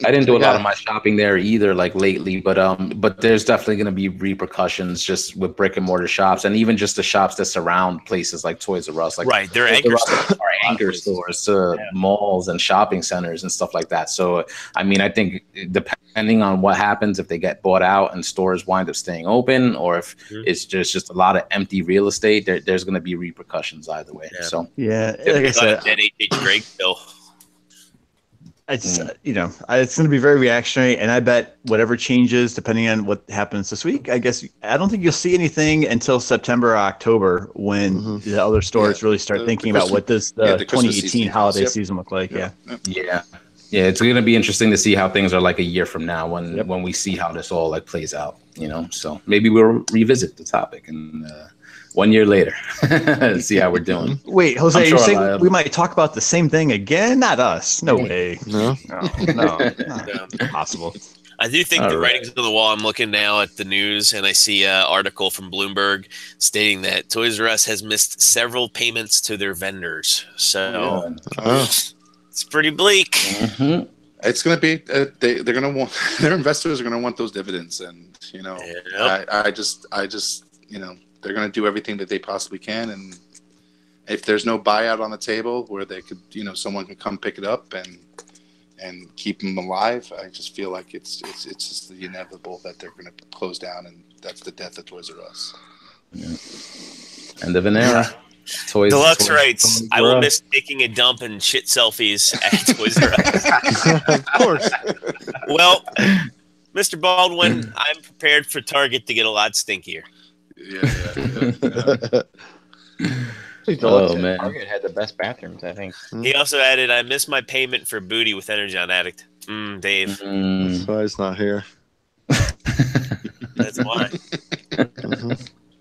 I didn't do a lot Yeah. of my shopping there either, like lately. But there's definitely going to be repercussions just with brick and mortar shops, and even just the shops that surround places like Toys R Us. Like Right, they're Toys anchor R Us stores. are anchor stores to malls and shopping centers and stuff like that. So I mean, I think depending on what happens, if they get bought out and stores wind up staying open, or if it's just a lot of empty real estate, there's going to be repercussions either way. Yeah. So Yeah, like I said, Dead H.H. Greg still. it's it's going to be very reactionary, and I bet whatever changes depending on what happens this week. I guess I don't think you'll see anything until September or October when the other stores really start the thinking about what does the the Christmas 2018 season holiday comes. Yep. season look like. Yeah. Yeah, it's going to be interesting to see how things are like a year from now when we see how this all like plays out. So maybe we'll revisit the topic and 1 year later, see how we're doing. Wait, Jose, I'm you're sure saying I'll- we might talk about the same thing again? Not us. No way. No. No, not possible. I do think All the right. writing's on the wall. I'm looking now at the news, and I see an article from Bloomberg stating that Toys R Us has missed several payments to their vendors. So it's pretty bleak. Mhm. It's going to be they're going to want their investors are going to want those dividends, and Yep. I just they're going to do everything that they possibly can, and if there's no buyout on the table where they could someone can come pick it up and keep them alive, I just feel like it's just the inevitable that they're going to close down, and that's the death of Toys R Us. End of an era. Toys Deluxe Toys- writes, Toys I will R Us. miss taking a dump and shit selfies at Toys R Us. Of course. Well, Mr. Baldwin, I'm prepared for Target to get a lot stinkier. Yeah. Oh, man. Target had the best bathrooms, I think. He also added, I miss my payment for booty with Energy on Addict. Dave, Mm. That's why he's not here. that's why.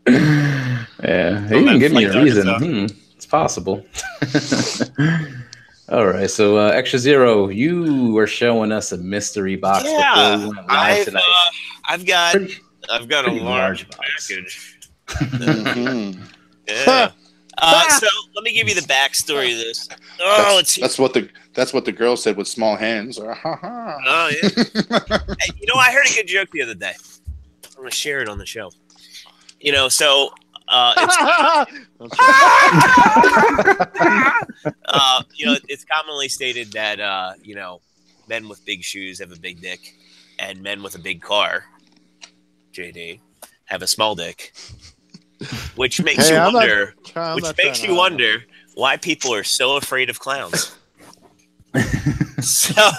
Yeah, he Well, didn't that give me a flight reason. target's It's possible. All right, so Extra Zero, you were showing us a mystery box before we went live tonight. I've got a pretty large large box. package. Mhm. Yeah. So let me give you the backstory of this. Oh, let's see. That's what the girl said with small hands. Ha, ha. Oh, yeah. Hey, I heard a good joke the other day. I'm gonna share it on the show. So it's it's commonly stated that men with big shoes have a big dick, and men with a big car, JD, have a small dick, which makes Hey, you I'm not- wonder. I'm Which not makes trying you to- wonder why people are so afraid of clowns. So,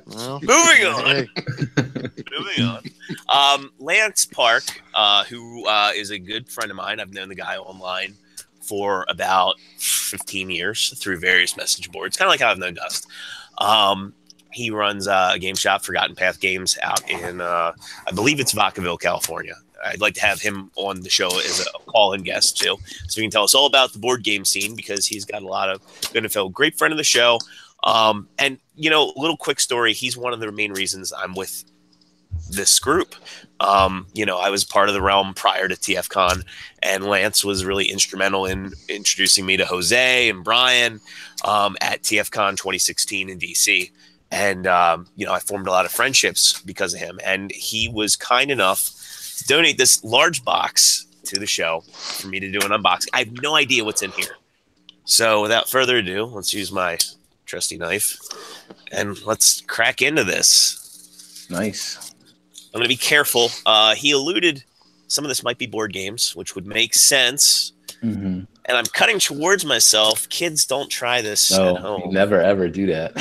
Well, moving on. hey, Moving on. Lance Park, who is a good friend of mine. I've known the guy online for about 15 years through various message boards, kind of like how I've known Dust. He runs a game shop, Forgotten Path Games, out in, I believe it's Vacaville, California. I'd like to have him on the show as a call-in guest too, so he can tell us all about the board game scene, because he's got a lot of good info. Great friend of the show. And little quick story. He's one of the main reasons I'm with this group. I was part of the realm prior to TFCon, and Lance was really instrumental in introducing me to Jose and Brian at TFCon 2016 in DC. And, I formed a lot of friendships because of him. And he was kind enough to donate this large box to the show for me to do an unboxing. I have no idea what's in here. So without further ado, let's use my trusty knife and let's crack into this. Nice. I'm going to be careful. He alluded some of this might be board games, which would make sense. Mm-hmm. And and I'm cutting towards myself. Kids, don't try this at No, home. you never ever do that.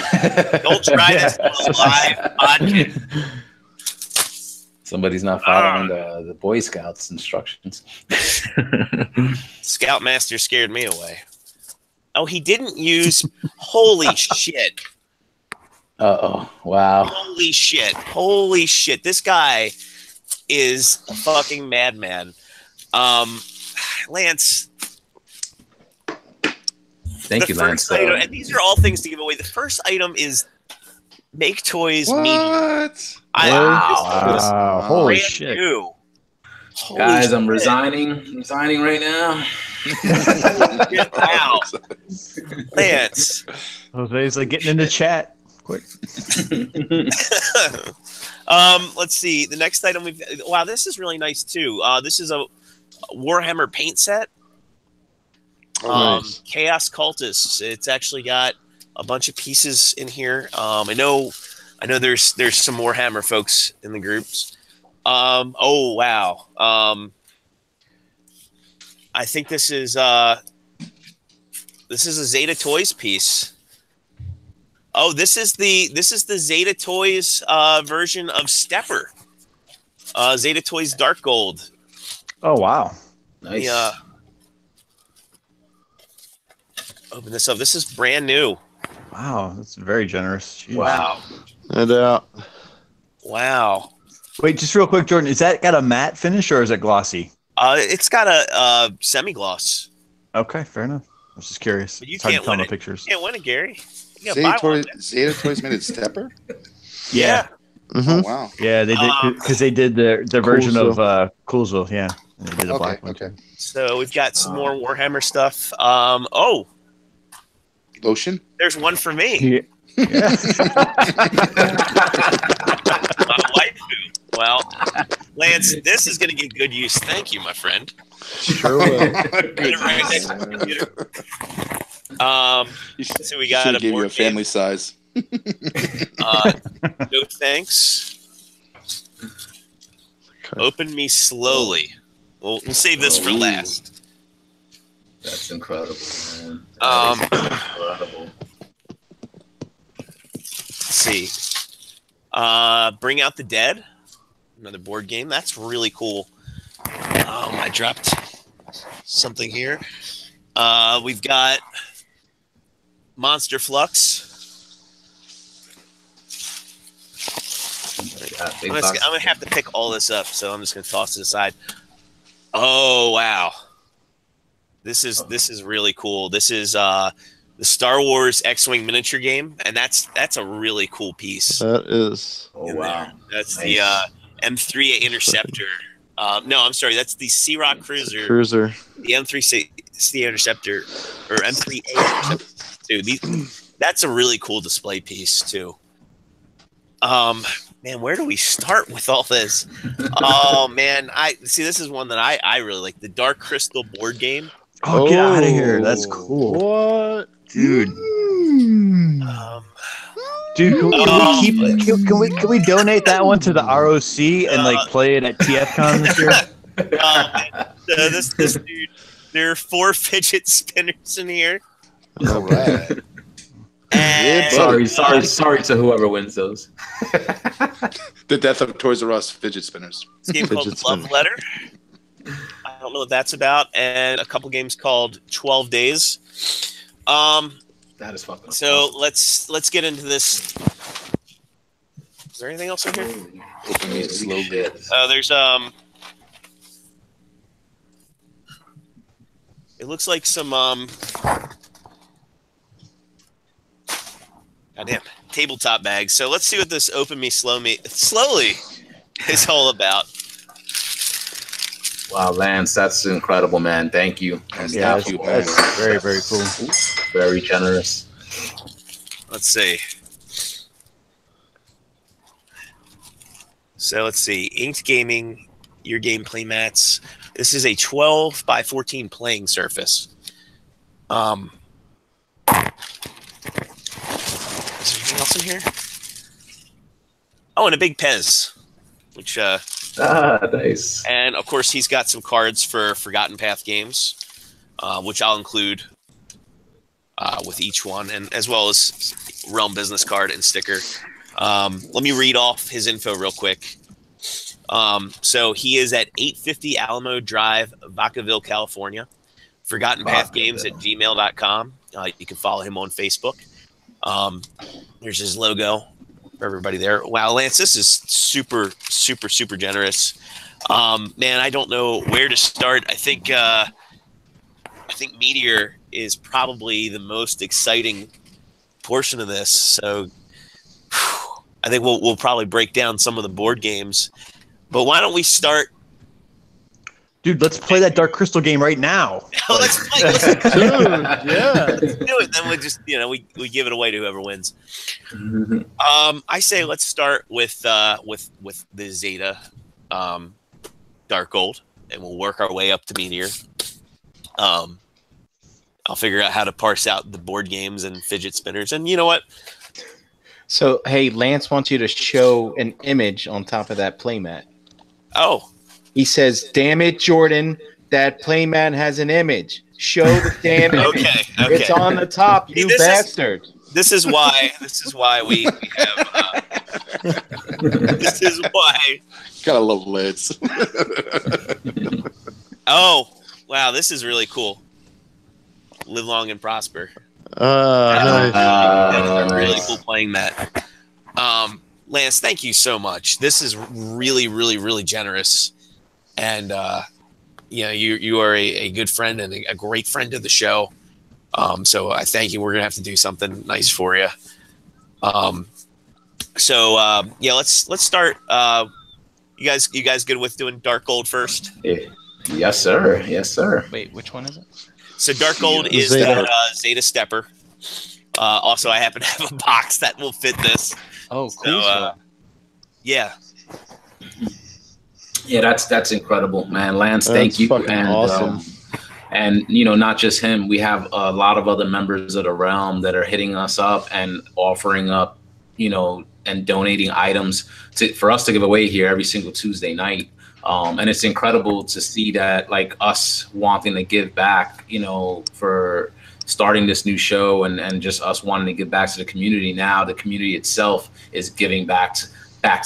Don't try this on a live podcast. Somebody's not following the Boy Scouts instructions. Scoutmaster scared me away. Oh, he didn't use. Holy shit! Uh-oh. Wow. Holy shit! Holy shit! This guy is a fucking madman. Lance. Thank you, Lance. Item, and these are all things to give away. The first item is Make Toys Media. Wow. Holy Brand shit. new. Holy Guys, I'm shit. resigning right now. Wow. Lance. Jose's like getting in the chat. Quick. Let's see. The next item wow, this is really nice too. This is a Warhammer paint set. Nice. Chaos Cultists. It's actually got a bunch of pieces in here. I know there's some Warhammer folks in the groups. Oh wow. I think this is a Zeta Toys piece. Oh, this is the Zeta Toys version of Stepper. Zeta Toys Dark Gold. Oh wow. Nice. Yeah. Open this up. This is brand new. Wow, that's very generous. Jeez. Wow. And Wow. Wait, just real quick, Jordan, is that got a matte finish or is it glossy? It's got a semi-gloss. Okay, fair enough. I was just curious. But you It's hard can't to tell in win the it. pictures. You can't win it, Gary. You gotta buy one. Zeta Toys made it Stepper? Yeah. Mhm. Oh, wow. Yeah, they did because they did the version Coolsville. of Coolsville, yeah. And they did a black one. Okay. So we've got some more Warhammer stuff. Oh, Lotion? there's one for me. Yeah. My waifu. Well, Lance, this is going to get good use. Thank you, my friend. Sure will. Put it right next to the computer. So we got Should a give you board a family size. No thanks. Okay. Open me slowly. We'll save this for last. That's incredible, man. Um, Incredible. Let's see. Bring Out the Dead. Another board game. That's really cool. I dropped something here. We've got Monster Flux. Yeah, big I'm box. gonna have to pick all this up, so I'm just gonna toss it aside. Oh wow, this is really cool. This is the Star Wars X-wing miniature game, and that's a really cool piece. That is. Oh, in wow. there. That's Nice. the M3 Interceptor. No, I'm sorry, that's the Sea-Rock Cruiser. Cruiser. The M3C Interceptor or M3A Interceptor too. That's a really cool display piece too. Man, where do we start with all this? Oh man, I see. This is one that I really like. The Dark Crystal board game. Oh, get out of here. That's cool. What? Dude. Um, Dude, can we donate that one to the ROC and like play it at TFCon this year? this dude, there are 4 fidget spinners in here. All right. And, Sorry to whoever wins those. The death of Toys R Us fidget spinners. this game called Fidget Love spinners. Letter. I don't know what that's about, and a couple games called 12 Days. That is fucking So let's get into this. Is there anything else in here? Open me slowly. There's it looks like some goddamn tabletop bags. So let's see what this Open Me Slowly is all about. Wow, Lance, that's incredible, man. Thank you. Yeah, Thank you, that's very, very cool. Very generous. Let's see. So let's see. Inked Gaming, your gameplay mats. This is a 12 by 14 playing surface. Is there anything else in here? Oh, and a big Pez, which Nice. and of course he's got some cards for Forgotten Path games. which I'll include with each one, and as well as Realm business card and sticker. Let me read off his info real quick. So he is at 850 Alamo Drive, Vacaville, California. ForgottenPathGames@gmail.com. You can follow him on Facebook. There's his logo for everybody there. Wow, Lance, this is super, super, super generous. Man, I don't know where to start. I think Meteor is probably the most exciting portion of this. So I think we'll probably break down some of the board games. But why don't we start? Dude, let's play that Dark Crystal game right now. Let's play. Dude, yeah. Let's do it. Then we just, we give it away to whoever wins. I say let's start with the Zeta Dark Gold, and we'll work our way up to Meteor. I'll figure out how to parse out the board games and fidget spinners. And you know what? So, hey, Lance wants you to show an image on top of that playmat. Oh. He says, "Damn it, Jordan, that playmat has an image. Show the damn image. Okay. It's on the top, you bastard." This is why we have. This is why. Gotta love lids. Oh, wow, this is really cool. Live long and prosper. Nice. That's a really cool playing mat. Lance, thank you so much. This is really, really, really generous. And, you are a good friend and a great friend of the show. So I thank you. We're going to have to do something nice for you. Let's start. You guys good with doing Dark Gold first? Yes, sir. Yes, sir. Wait, which one is it? So Dark Gold is Zeta. that Zeta Stepper. Also, I happen to have a box that will fit this. Oh, cool. So, yeah. Yeah, that's incredible, man. Lance, That's thank you. fucking And awesome. and not just him. We have a lot of other members of the realm that are hitting us up and offering up, and donating items for us to give away here every single Tuesday night. And it's incredible to see that, like, us wanting to give back, for starting this new show and just us wanting to give back to the community. Now the community itself is giving back to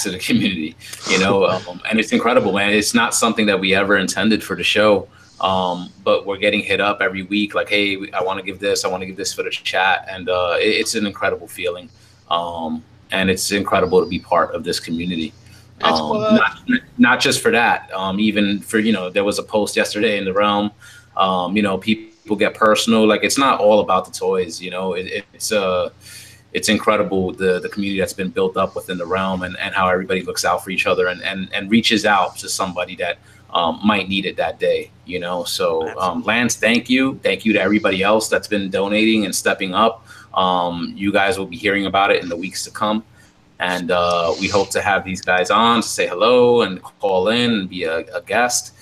the community, and it's incredible, man. It's not something that we ever intended for the show. But we're getting hit up every week like, hey, I want to give this for the chat. And it's an incredible feeling. And it's incredible to be part of this community. Not just for that, even for, there was a post yesterday in the realm, people get personal. Like, it's not all about the toys, it's incredible the community that's been built up within the realm and how everybody looks out for each other and reaches out to somebody that might need it that day, So Lance, thank you to everybody else that's been donating and stepping up. You guys will be hearing about it in the weeks to come. And we hope to have these guys on to say hello and call in and be a guest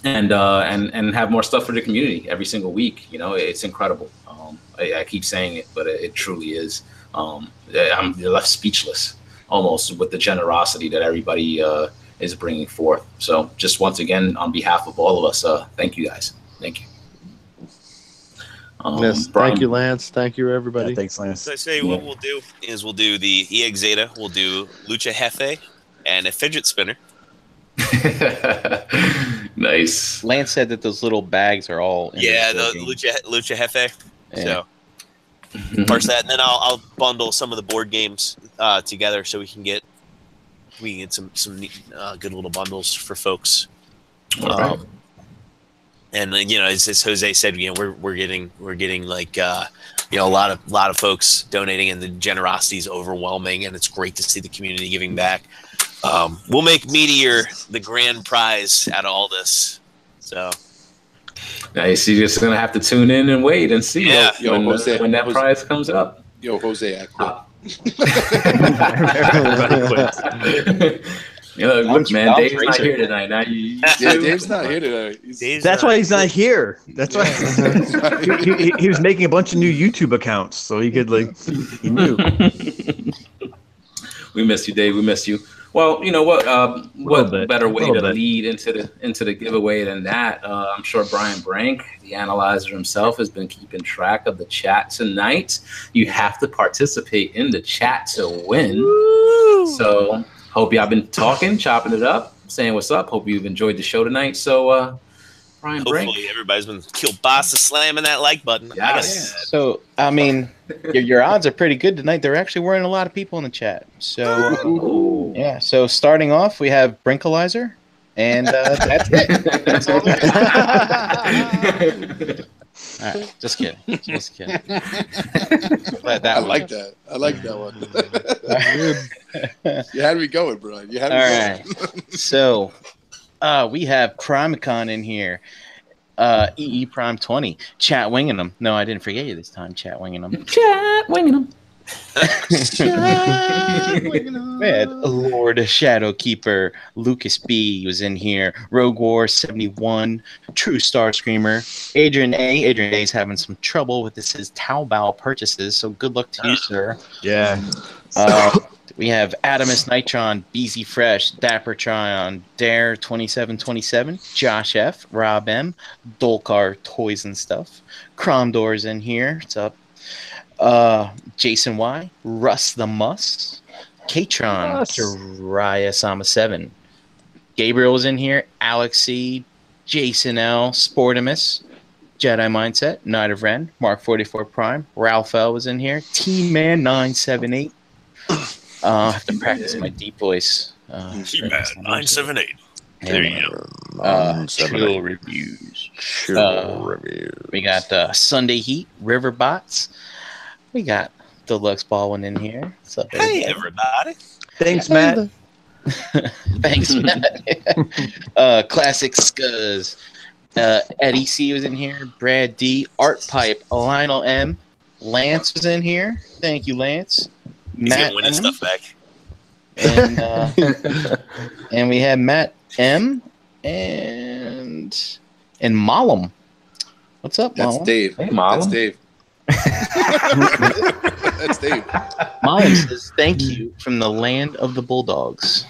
and have more stuff for the community every single week. It's incredible. I keep saying it, but it truly is. I'm left speechless almost with the generosity that everybody is bringing forth. So just once again, on behalf of all of us, thank you guys. Thank you. Yes, Brian. thank you, Lance. Thank you, everybody. Yeah, thanks, Lance. So I say what we'll do is we'll do the EX Zeta, we'll do Lucha Jefe, and a fidget spinner. Nice. Lance said that those little bags are all in Yeah, this the game. Lucha Jefe. Yeah. So parse that, and then I'll bundle some of the board games together so we can get some good little bundles for folks. All right. And as Jose said, we're getting like a lot of folks donating, and the generosity is overwhelming, and it's great to see the community giving back. We'll make Meteor the grand prize out of all this. So Nice. You're just gonna have to tune in and wait and see Yeah. when that prize comes up. Yo, Jose, I quit. Look, man, Dave's not here tonight. Now Yeah, Dave's not here today. That's why he's not here. That's why he was making a bunch of new YouTube accounts so he could he knew. We missed you, Dave. We missed you. Well, you know what? What bit. better way Little to bit. lead into the giveaway than that? I'm sure Brian Brank, the analyzer himself, has been keeping track of the chat tonight. You have to participate in the chat to win. Woo! So hope y'all been talking, chopping it up, saying what's up. Hope you've enjoyed the show tonight. So Brian Brank. Hopefully everybody's been kielbasa slamming that like button. I gotta Yes. say. So, I mean, your odds are pretty good tonight. There actually weren't a lot of people in the chat. So, Ooh. yeah. So, starting off, we have Brinkalizer, and that's it. That's all there is. All right, just kidding. Just kidding. I like that. I like that one. You had me going, Brian. You had me All going. right. So, we have Primacon in here. EE Prime 20. Chat winging them. No, I didn't forget you this time. Chat winging them. Chat winging them. We had Lord Shadowkeeper, Lucas B was in here, Rogue War 71, True Star Screamer, Adrian A. Adrian A is having some trouble with his Taobao purchases, so good luck to you, sir. Yeah. We have Adamus Nitron, BZ Fresh, Dapper Tryon, Dare 2727, Josh F, Rob M, Dolkar Toys and Stuff, Cromdoor's in here. What's up? Jason Y, Russ the Muss, Katron, Jiraiya Sama 7, Gabriel's in here, Alex C, Jason L, Sportimus, Jedi Mindset, Knight of Ren, Mark 44 Prime, Ralph L was in here, T-Man 978. I have to practice my deep voice. T-Man 978. There you go. Chill reviews. We got Sunday Heat, Riverbots. We got Deluxe Baldwin in here. What's up, Hey, everybody. Thanks, Matt. Thanks, Matt. Classic Scuzz. Eddie C was in here. Brad D. Art Pipe. Lionel M. Lance was in here. Thank you, Lance. He's Matt gonna win his stuff back. And and we have Matt M. and Malam. What's up, That's Malam? Dave. Hey, Malam. That's Dave. That's Dave. Malam says thank you from the land of the Bulldogs.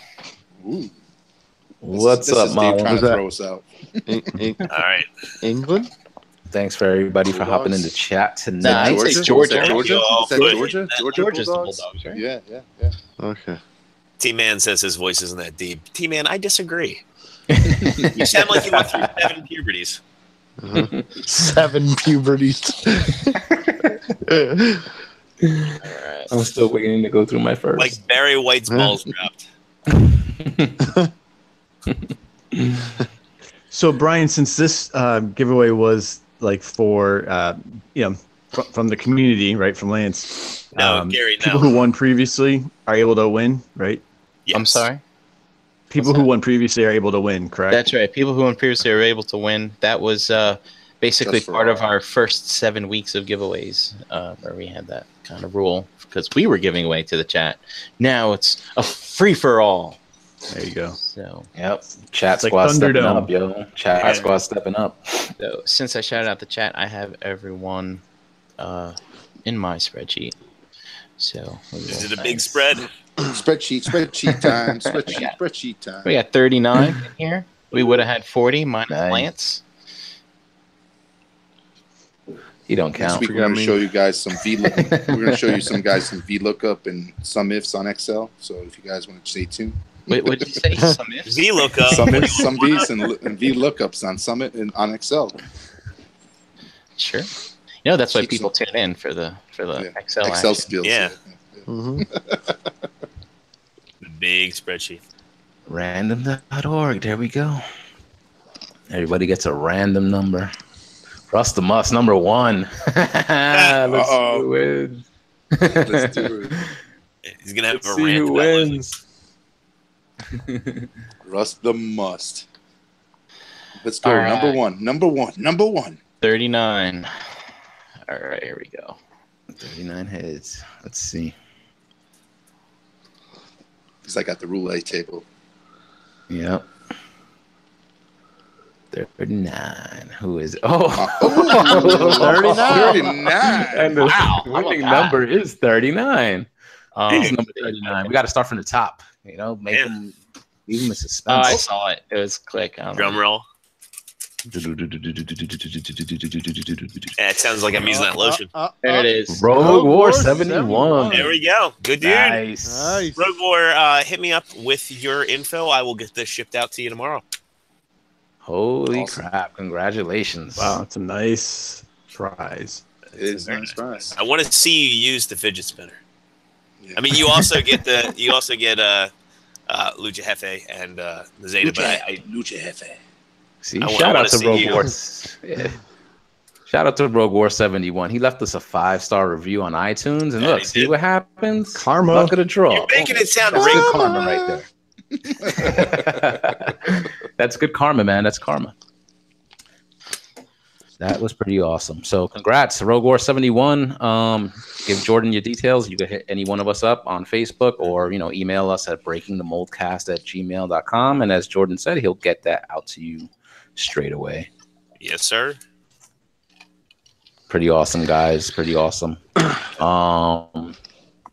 Ooh. What's This up, is Dave Malam? trying Was to that- throw us out. All right. England? Thanks for everybody for hopping in the chat tonight. I'd say Georgia. Is that Georgia? Georgia? Is that Georgia? Georgia's the Bulldogs? Bulldogs, right? Yeah. Okay. T-Man says his voice isn't that deep. T-Man, I disagree. You sound like you went through 7 puberties. 7 puberties. All right. I'm still waiting to go through my first. Like Barry White's balls dropped. So, Brian, since this giveaway was like for from the community, right, from Lance. No, Gary, no. People who won previously are able to win, right? Yes. I'm sorry? People who won previously are able to win, correct? That's right. People who won previously are able to win. That was basically Just for part of all. our first 7 weeks of giveaways where we had that kind of rule because we were giving away to the chat. Now it's a free-for-all. There you go. So, Yep. Chat It's like squad stepping Thunderdome. up, yo. Chat squad stepping up. so since I shouted out the chat, I have everyone in my spreadsheet. So Is it a big spread? Spreadsheet time. Spreadsheet time. We got 39 in here. We would have had 40 minus Nice. Lance. He don't Next count. week we're going to show you guys some we're going to show you some guys some VLOOKUP and some ifs on Excel. So if you guys want to stay tuned, Wait, what did you say? Some ifs? VLOOKUP. some ifs, some V's, and VLOOKUPs on Summit and on Excel. Sure. You know that's why Keep people some- tune in for the Yeah. Excel Excel action. skills. Yeah. Mhm. The big spreadsheet. Random.org. There we go. Everybody gets a random number. Russ the Muss, number 1. Let's Uh-oh. do it. Let's do it. He's gonna have Let's a see rant who about it. wins. Russ the Must. Let's go. All right. Number one. 39. All right, here we go. 39 heads. Let's see. Because I got the roulette table. Yep. 39. Who is it? Oh, 39. and the Wow, how winning about that? number is 39. He's Um, number 39. We got to start from the top. You know, make Yeah. them leave them in Oh, suspense. I saw it. It was click. I don't Drum know. roll. Yeah, it sounds like I'm using that lotion. There it is. Rogue War 71. 71. There we go. Good dude. Nice. Rogue War, hit me up with your info. I will get this shipped out to you tomorrow. Holy Awesome. crap! Congratulations. Wow, it's a nice prize. It is very nice prize. I want to see you use the fidget spinner. Yeah. I mean, you also get Lucha Jefe and the Zeta, but I Lucha Jefe. See, I shout wanna out to see Rogue you. War. Yeah. Shout out to Rogue War 71. He left us a 5-star review on iTunes, and Yeah, look, he see did. what happens. Karma. Luck of the draw. You're making it sound That's real. good karma right there. That's good karma, man. That's karma. That was pretty awesome. So congrats, Rogue War 71. Give Jordan your details. You can hit any one of us up on Facebook or, email us at breakingthemoldcast@gmail.com. And as Jordan said, he'll get that out to you straight away. Yes, sir. Pretty awesome, guys. Pretty awesome.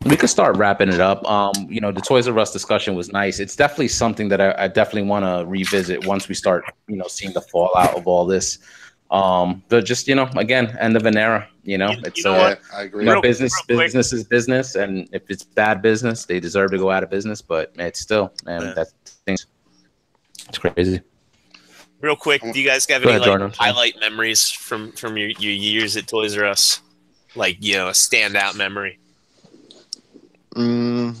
We could start wrapping it up. The Toys R Us discussion was nice. It's definitely something that I definitely want to revisit once we start, seeing the fallout of all this. But just, again, end of an era, it's know what? I agree. business real quick. business is business, and if it's bad business, they deserve to go out of business, but it's still, man, Yeah. that's things. It's crazy. Real quick, do you guys have Go any ahead, Jordan. highlight memories from your years at Toys R Us? Like, a standout memory. My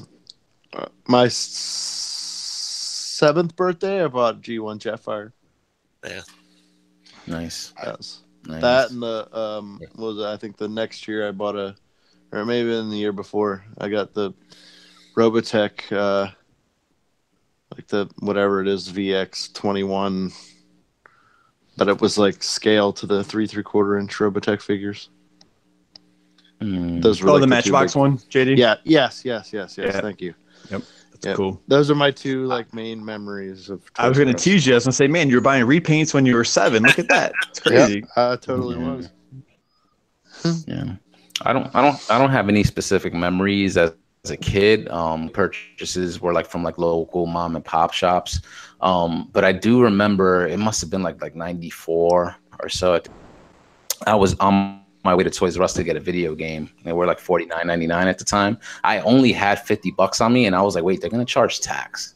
7th birthday, I bought G1 Jetfire. Nice. Yes. Nice. That and the I think the next year I bought or maybe in the year before, I got the Robotech, like the whatever it is, VX21, but it was like scale to the 3 3/4 inch Robotech figures. Those were The two Matchbox big- one, JD? Yeah. Yes. Yeah. Thank you. That's Yep. cool. Those are my two main memories of. I was going to Toys R Us. tease you. I was going to say, man, you were buying repaints when you were 7. Look at that. It's crazy. Yep, I totally Yeah. was. Yeah, I don't have any specific memories as a kid. Purchases were from local mom and pop shops. But I do remember it must have been like 94 or so. I was on my way to Toys R Us to get a video game. They were like $49.99 at the time. I only had $50 on me, and I was like, wait, they're gonna charge tax.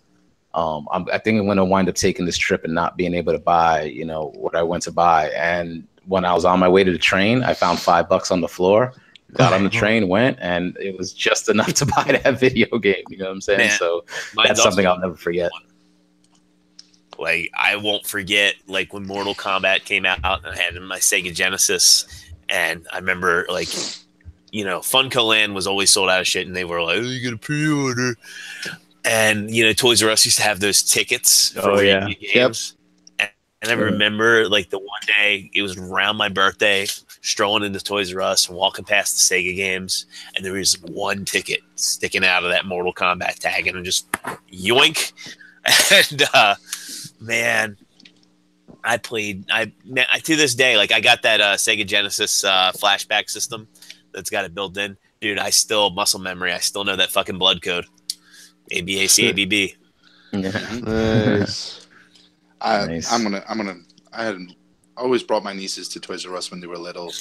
I think I'm gonna wind up taking this trip and not being able to buy, what I went to buy. And when I was on my way to the train, I found $5 on the floor. Got on the train, went, and it was just enough to buy that video game. You know what I'm saying? Man, So mine's that's something also I'll never forget. Like, I won't forget, when Mortal Kombat came out, and I had my Sega Genesis, and I remember, Funko Land was always sold out of shit, and they were like, oh, you get a pre-order. And, Toys R Us used to have those tickets for Oh, yeah. games. And I remember, the one day, it was around my birthday, strolling into Toys R Us and walking past the Sega games, and there was one ticket sticking out of that Mortal Kombat tag, and I just yoink. And, man, I played. To this day, I got that Sega Genesis flashback system that's got it built in. Dude, muscle memory. I still know that fucking blood code. ABAC ABB. Nice. Nice. I had always brought my nieces to Toys R Us when they were little.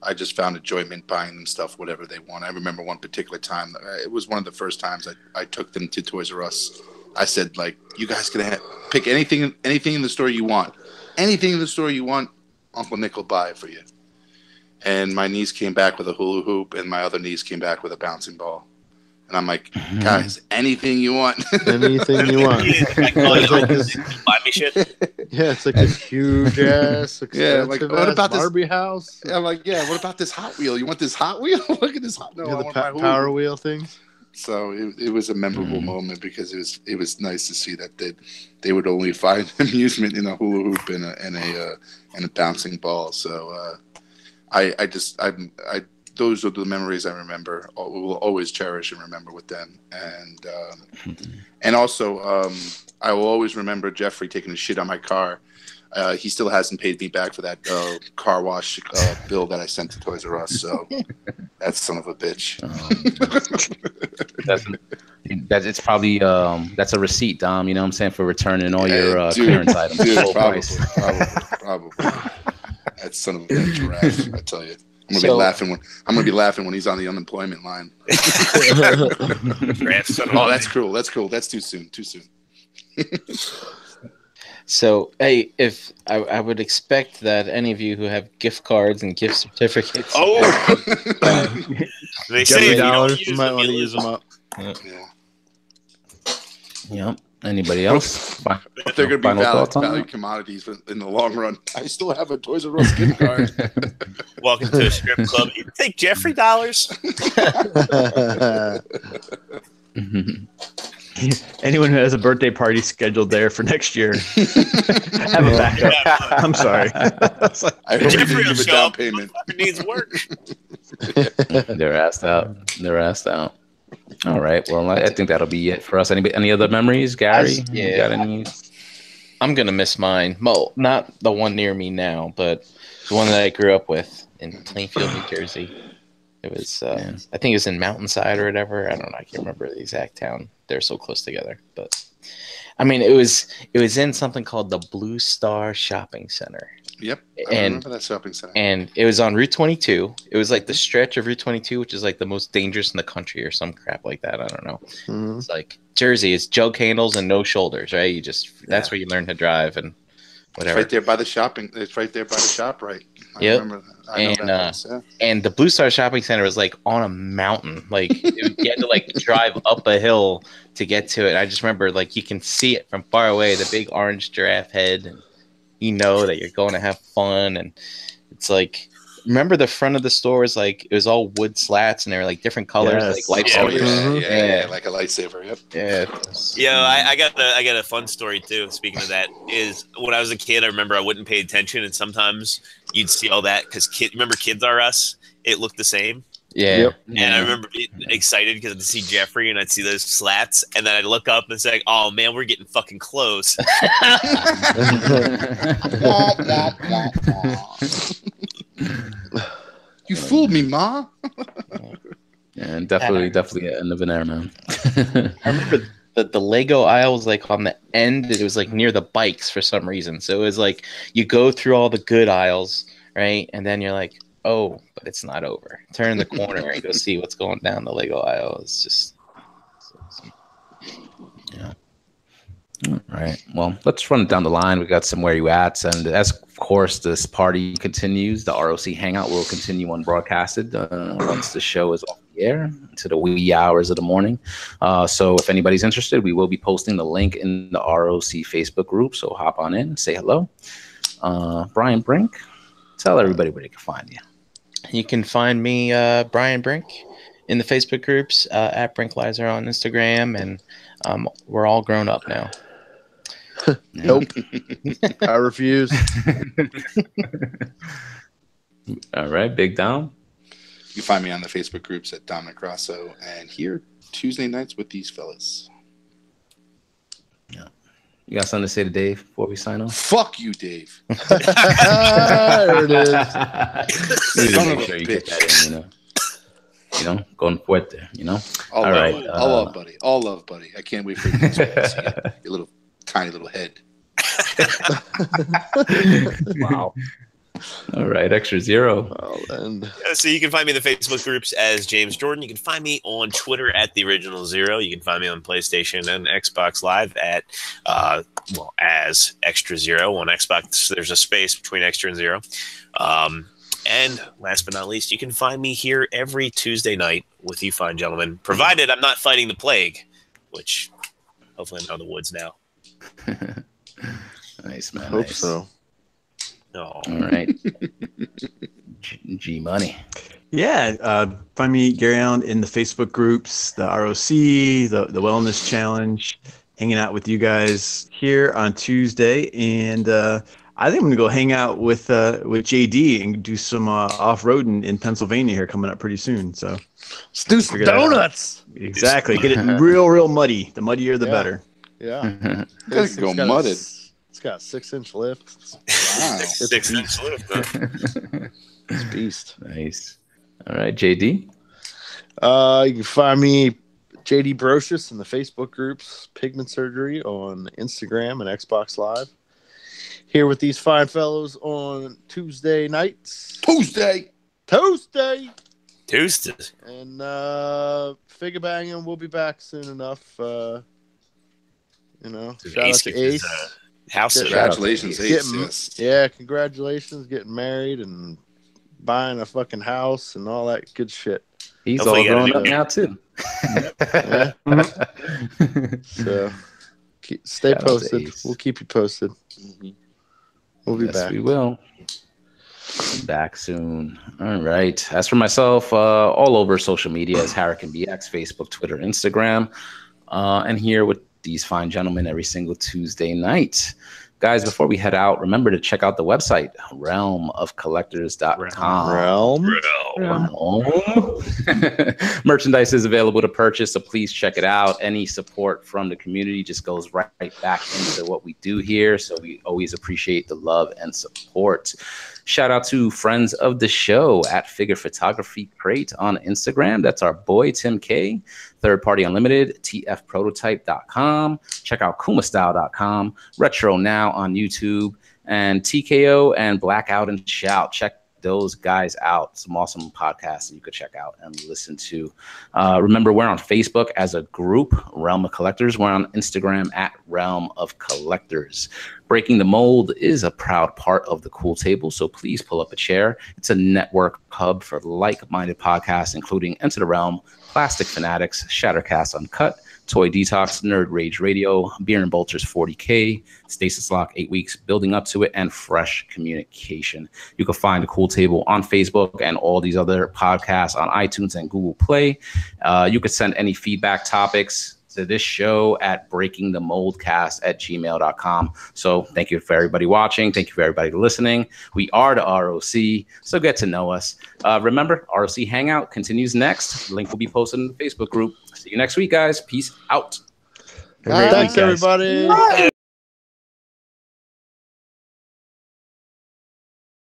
I just found enjoyment buying them stuff, whatever they want. I remember one particular time. It was one of the first times I took them to Toys R Us. I said, you guys can pick anything in the store you want. Anything in the store you want, Uncle Nick will buy it for you. And my niece came back with a hula hoop, and my other niece came back with a bouncing ball. And I'm like, guys, anything you want. Anything you want. Buy me shit. Yeah, it's like this huge ass, Yeah, expensive what ass about this- Barbie house? I'm like, yeah, what about this Hot Wheel? You want this Hot Wheel? Look at this Hot Wheel. Yeah, I the want my hula power hoop. wheel things. So it was a memorable moment because it was nice to see that they would only find amusement in a hula hoop and a bouncing ball. So those are the memories I remember. We will always cherish and remember with them. And also I will always remember Jeffrey taking a shit on my car. He still hasn't paid me back for that car wash bill that I sent to Toys R Us. So that son of a bitch. It's probably that's a receipt, Dom. You know what I'm saying, for returning all your dude, clearance items. Dude, Full price. probably. That son of a giraffe, I tell you. I'm gonna be laughing when he's on the unemployment line. Oh, that's cruel. That's cool. That's too soon. Too soon. So, hey, if I would expect that any of you who have gift cards and gift certificates, They say if you don't $70, use you might them, want to you use lose them up. Yeah. Yep. Anybody else? But they're going to be Final thoughts on value that? commodities in the long run. I still have a Toys R Us gift card. Welcome to a strip club. You take Jeffrey dollars. Anyone who has a birthday party scheduled there for next year, have a backup. I'm sorry. I hope you Jeffrey will give a show down up. payment. It needs work. They're asked out. All right. Well, I think that'll be it for us. Any other memories, Gary? Yeah. You got any? I'm gonna miss mine. Well, not the one near me now, but the one that I grew up with in Plainfield, New Jersey. It was, I think it was in Mountainside or whatever. I don't know. I can't remember the exact town. They're so close together, but I mean, it was in something called the Blue Star Shopping Center. Yep, I remember that shopping center. And it was on Route 22. It was like the stretch of Route 22, which is like the most dangerous in the country or some crap like that. I don't know. Mhm. It's like Jersey is jug handles and no shoulders, right? That's where you learn to drive and whatever. It's right there by the shopping. It's right there by the shop, right? I Yep. remember that. I know that place, yeah. And the Blue Star Shopping Center was like on a mountain. Like you had to like drive up a hill to get to it. I just remember like you can see it from far away, the big orange giraffe head, and you know that you're going to have fun. And it's like, remember the front of the store was like, it was all wood slats and they were like different colors, Yes. like Oh, lightsabers. yeah, like a lightsaber. Yep. Yeah. I got a fun story too. Speaking of that, is when I was a kid, I remember I wouldn't pay attention, and sometimes you'd see all that because remember Kids R Us? It looked the same. Yeah. Yep. And I remember being excited because I'd see Jeffrey and I'd see those slats, and then I'd look up and say, "Oh man, we're getting fucking close." You fooled me, Ma. And definitely an end of an era, man. I remember the Lego aisle was like on the end. It was like near the bikes for some reason. So it was like you go through all the good aisles, right? And then you're like, oh, but it's not over. Turn the corner and go see what's going down the Lego aisle. It's just, yeah. All right. Well, let's run it down the line. We got some where you at, and as of course this party continues, the ROC Hangout will continue unbroadcasted once the show is off the air into the wee hours of the morning. So if anybody's interested, we will be posting the link in the ROC Facebook group. So hop on in, say hello. Brian Brink, tell everybody where they can find you. You can find me, Brian Brink, in the Facebook groups, at Brinklizer on Instagram, and we're all grown up now. Nope. I refuse. All right, Big Dom. You can find me on the Facebook groups at Dominic Rosso and here Tuesday nights with these fellas. Yeah. You got something to say to Dave before we sign off? Fuck you, Dave. There it is. You need Son to of make a sure you bitch. get that in, you know, going fuerte, you know. All right, love, buddy. All love, buddy. I can't wait for you to see your little tiny little head. Wow. All right, Extra Zero. And So you can find me in the Facebook groups as James Jordan. You can find me on Twitter at The Original Zero. You can find me on PlayStation and Xbox Live at, as Extra Zero. On Xbox, there's a space between Extra and Zero. And last but not least, you can find me here every Tuesday night with you fine gentlemen, provided I'm not fighting the plague, which hopefully I'm out of the woods now. Nice, man. hope nice. so. No. All right. G Money. Yeah, find me, Gary Allen, in the Facebook groups, the ROC, the Wellness Challenge, hanging out with you guys here on Tuesday. And I think I'm going to go hang out with JD and do some off-roading in Pennsylvania here coming up pretty soon. So Let's do some Figure that out. donuts. exactly. Get it real muddy. The muddier, the Yeah. better. Yeah. Gotta go mudded. It's got a 6-inch lift. Wow. It's 6 beast. inch lift, huh? It's beast. Nice. All right, JD. You can find me JD Brocious in the Facebook groups, Pigment Surgery on Instagram and Xbox Live. Here with these fine fellows on Tuesday nights. Tuesday. And Figure Banging will be back soon enough. Shout out to Ace. House. Congratulations, Ace. Yes. Yeah, congratulations. Getting married and buying a fucking house and all that good shit. He's Hopefully all grown up now, too. Yeah. So stay posted. We'll keep you posted. We'll be back. We will. Back soon. All right. As for myself, all over social media is HurricaneBX, Facebook, Twitter, Instagram, and here with these fine gentlemen every single Tuesday night. Guys, before we head out, remember to check out the website, realmofcollectors.com. Realm. Merchandise is available to purchase, so please check it out. Any support from the community just goes right back into what we do here, so we always appreciate the love and support. Shout out to friends of the show at Figure Photography Crate on Instagram. That's our boy, Tim K. Third Party Unlimited, tfprototype.com. Check out kumastyle.com. Retro Now on YouTube. And TKO and Blackout and Shout. Check those guys out. Some awesome podcasts that you could check out and listen to. Remember, we're on Facebook as a group, Realm of Collectors. We're on Instagram at Realm of Collectors. Breaking the Mold is a proud part of the Cool Table, so please pull up a chair. It's a network hub for like-minded podcasts, including Enter the Realm, Plastic Fanatics, Shattercast Uncut, Toy Detox, Nerd Rage Radio, Beer and Vultures 40K, Stasis Lock 8 Weeks, Building Up to It, and Fresh Communication. You can find the Cool Table on Facebook and all these other podcasts on iTunes and Google Play. You could send any feedback topics to this show at breakingthemoldcast@gmail.com. So thank you for everybody watching. Thank you for everybody listening. We are the ROC, so get to know us. Remember, ROC Hangout continues next. Link will be posted in the Facebook group. See you next week, guys. Peace out. Thanks, everybody.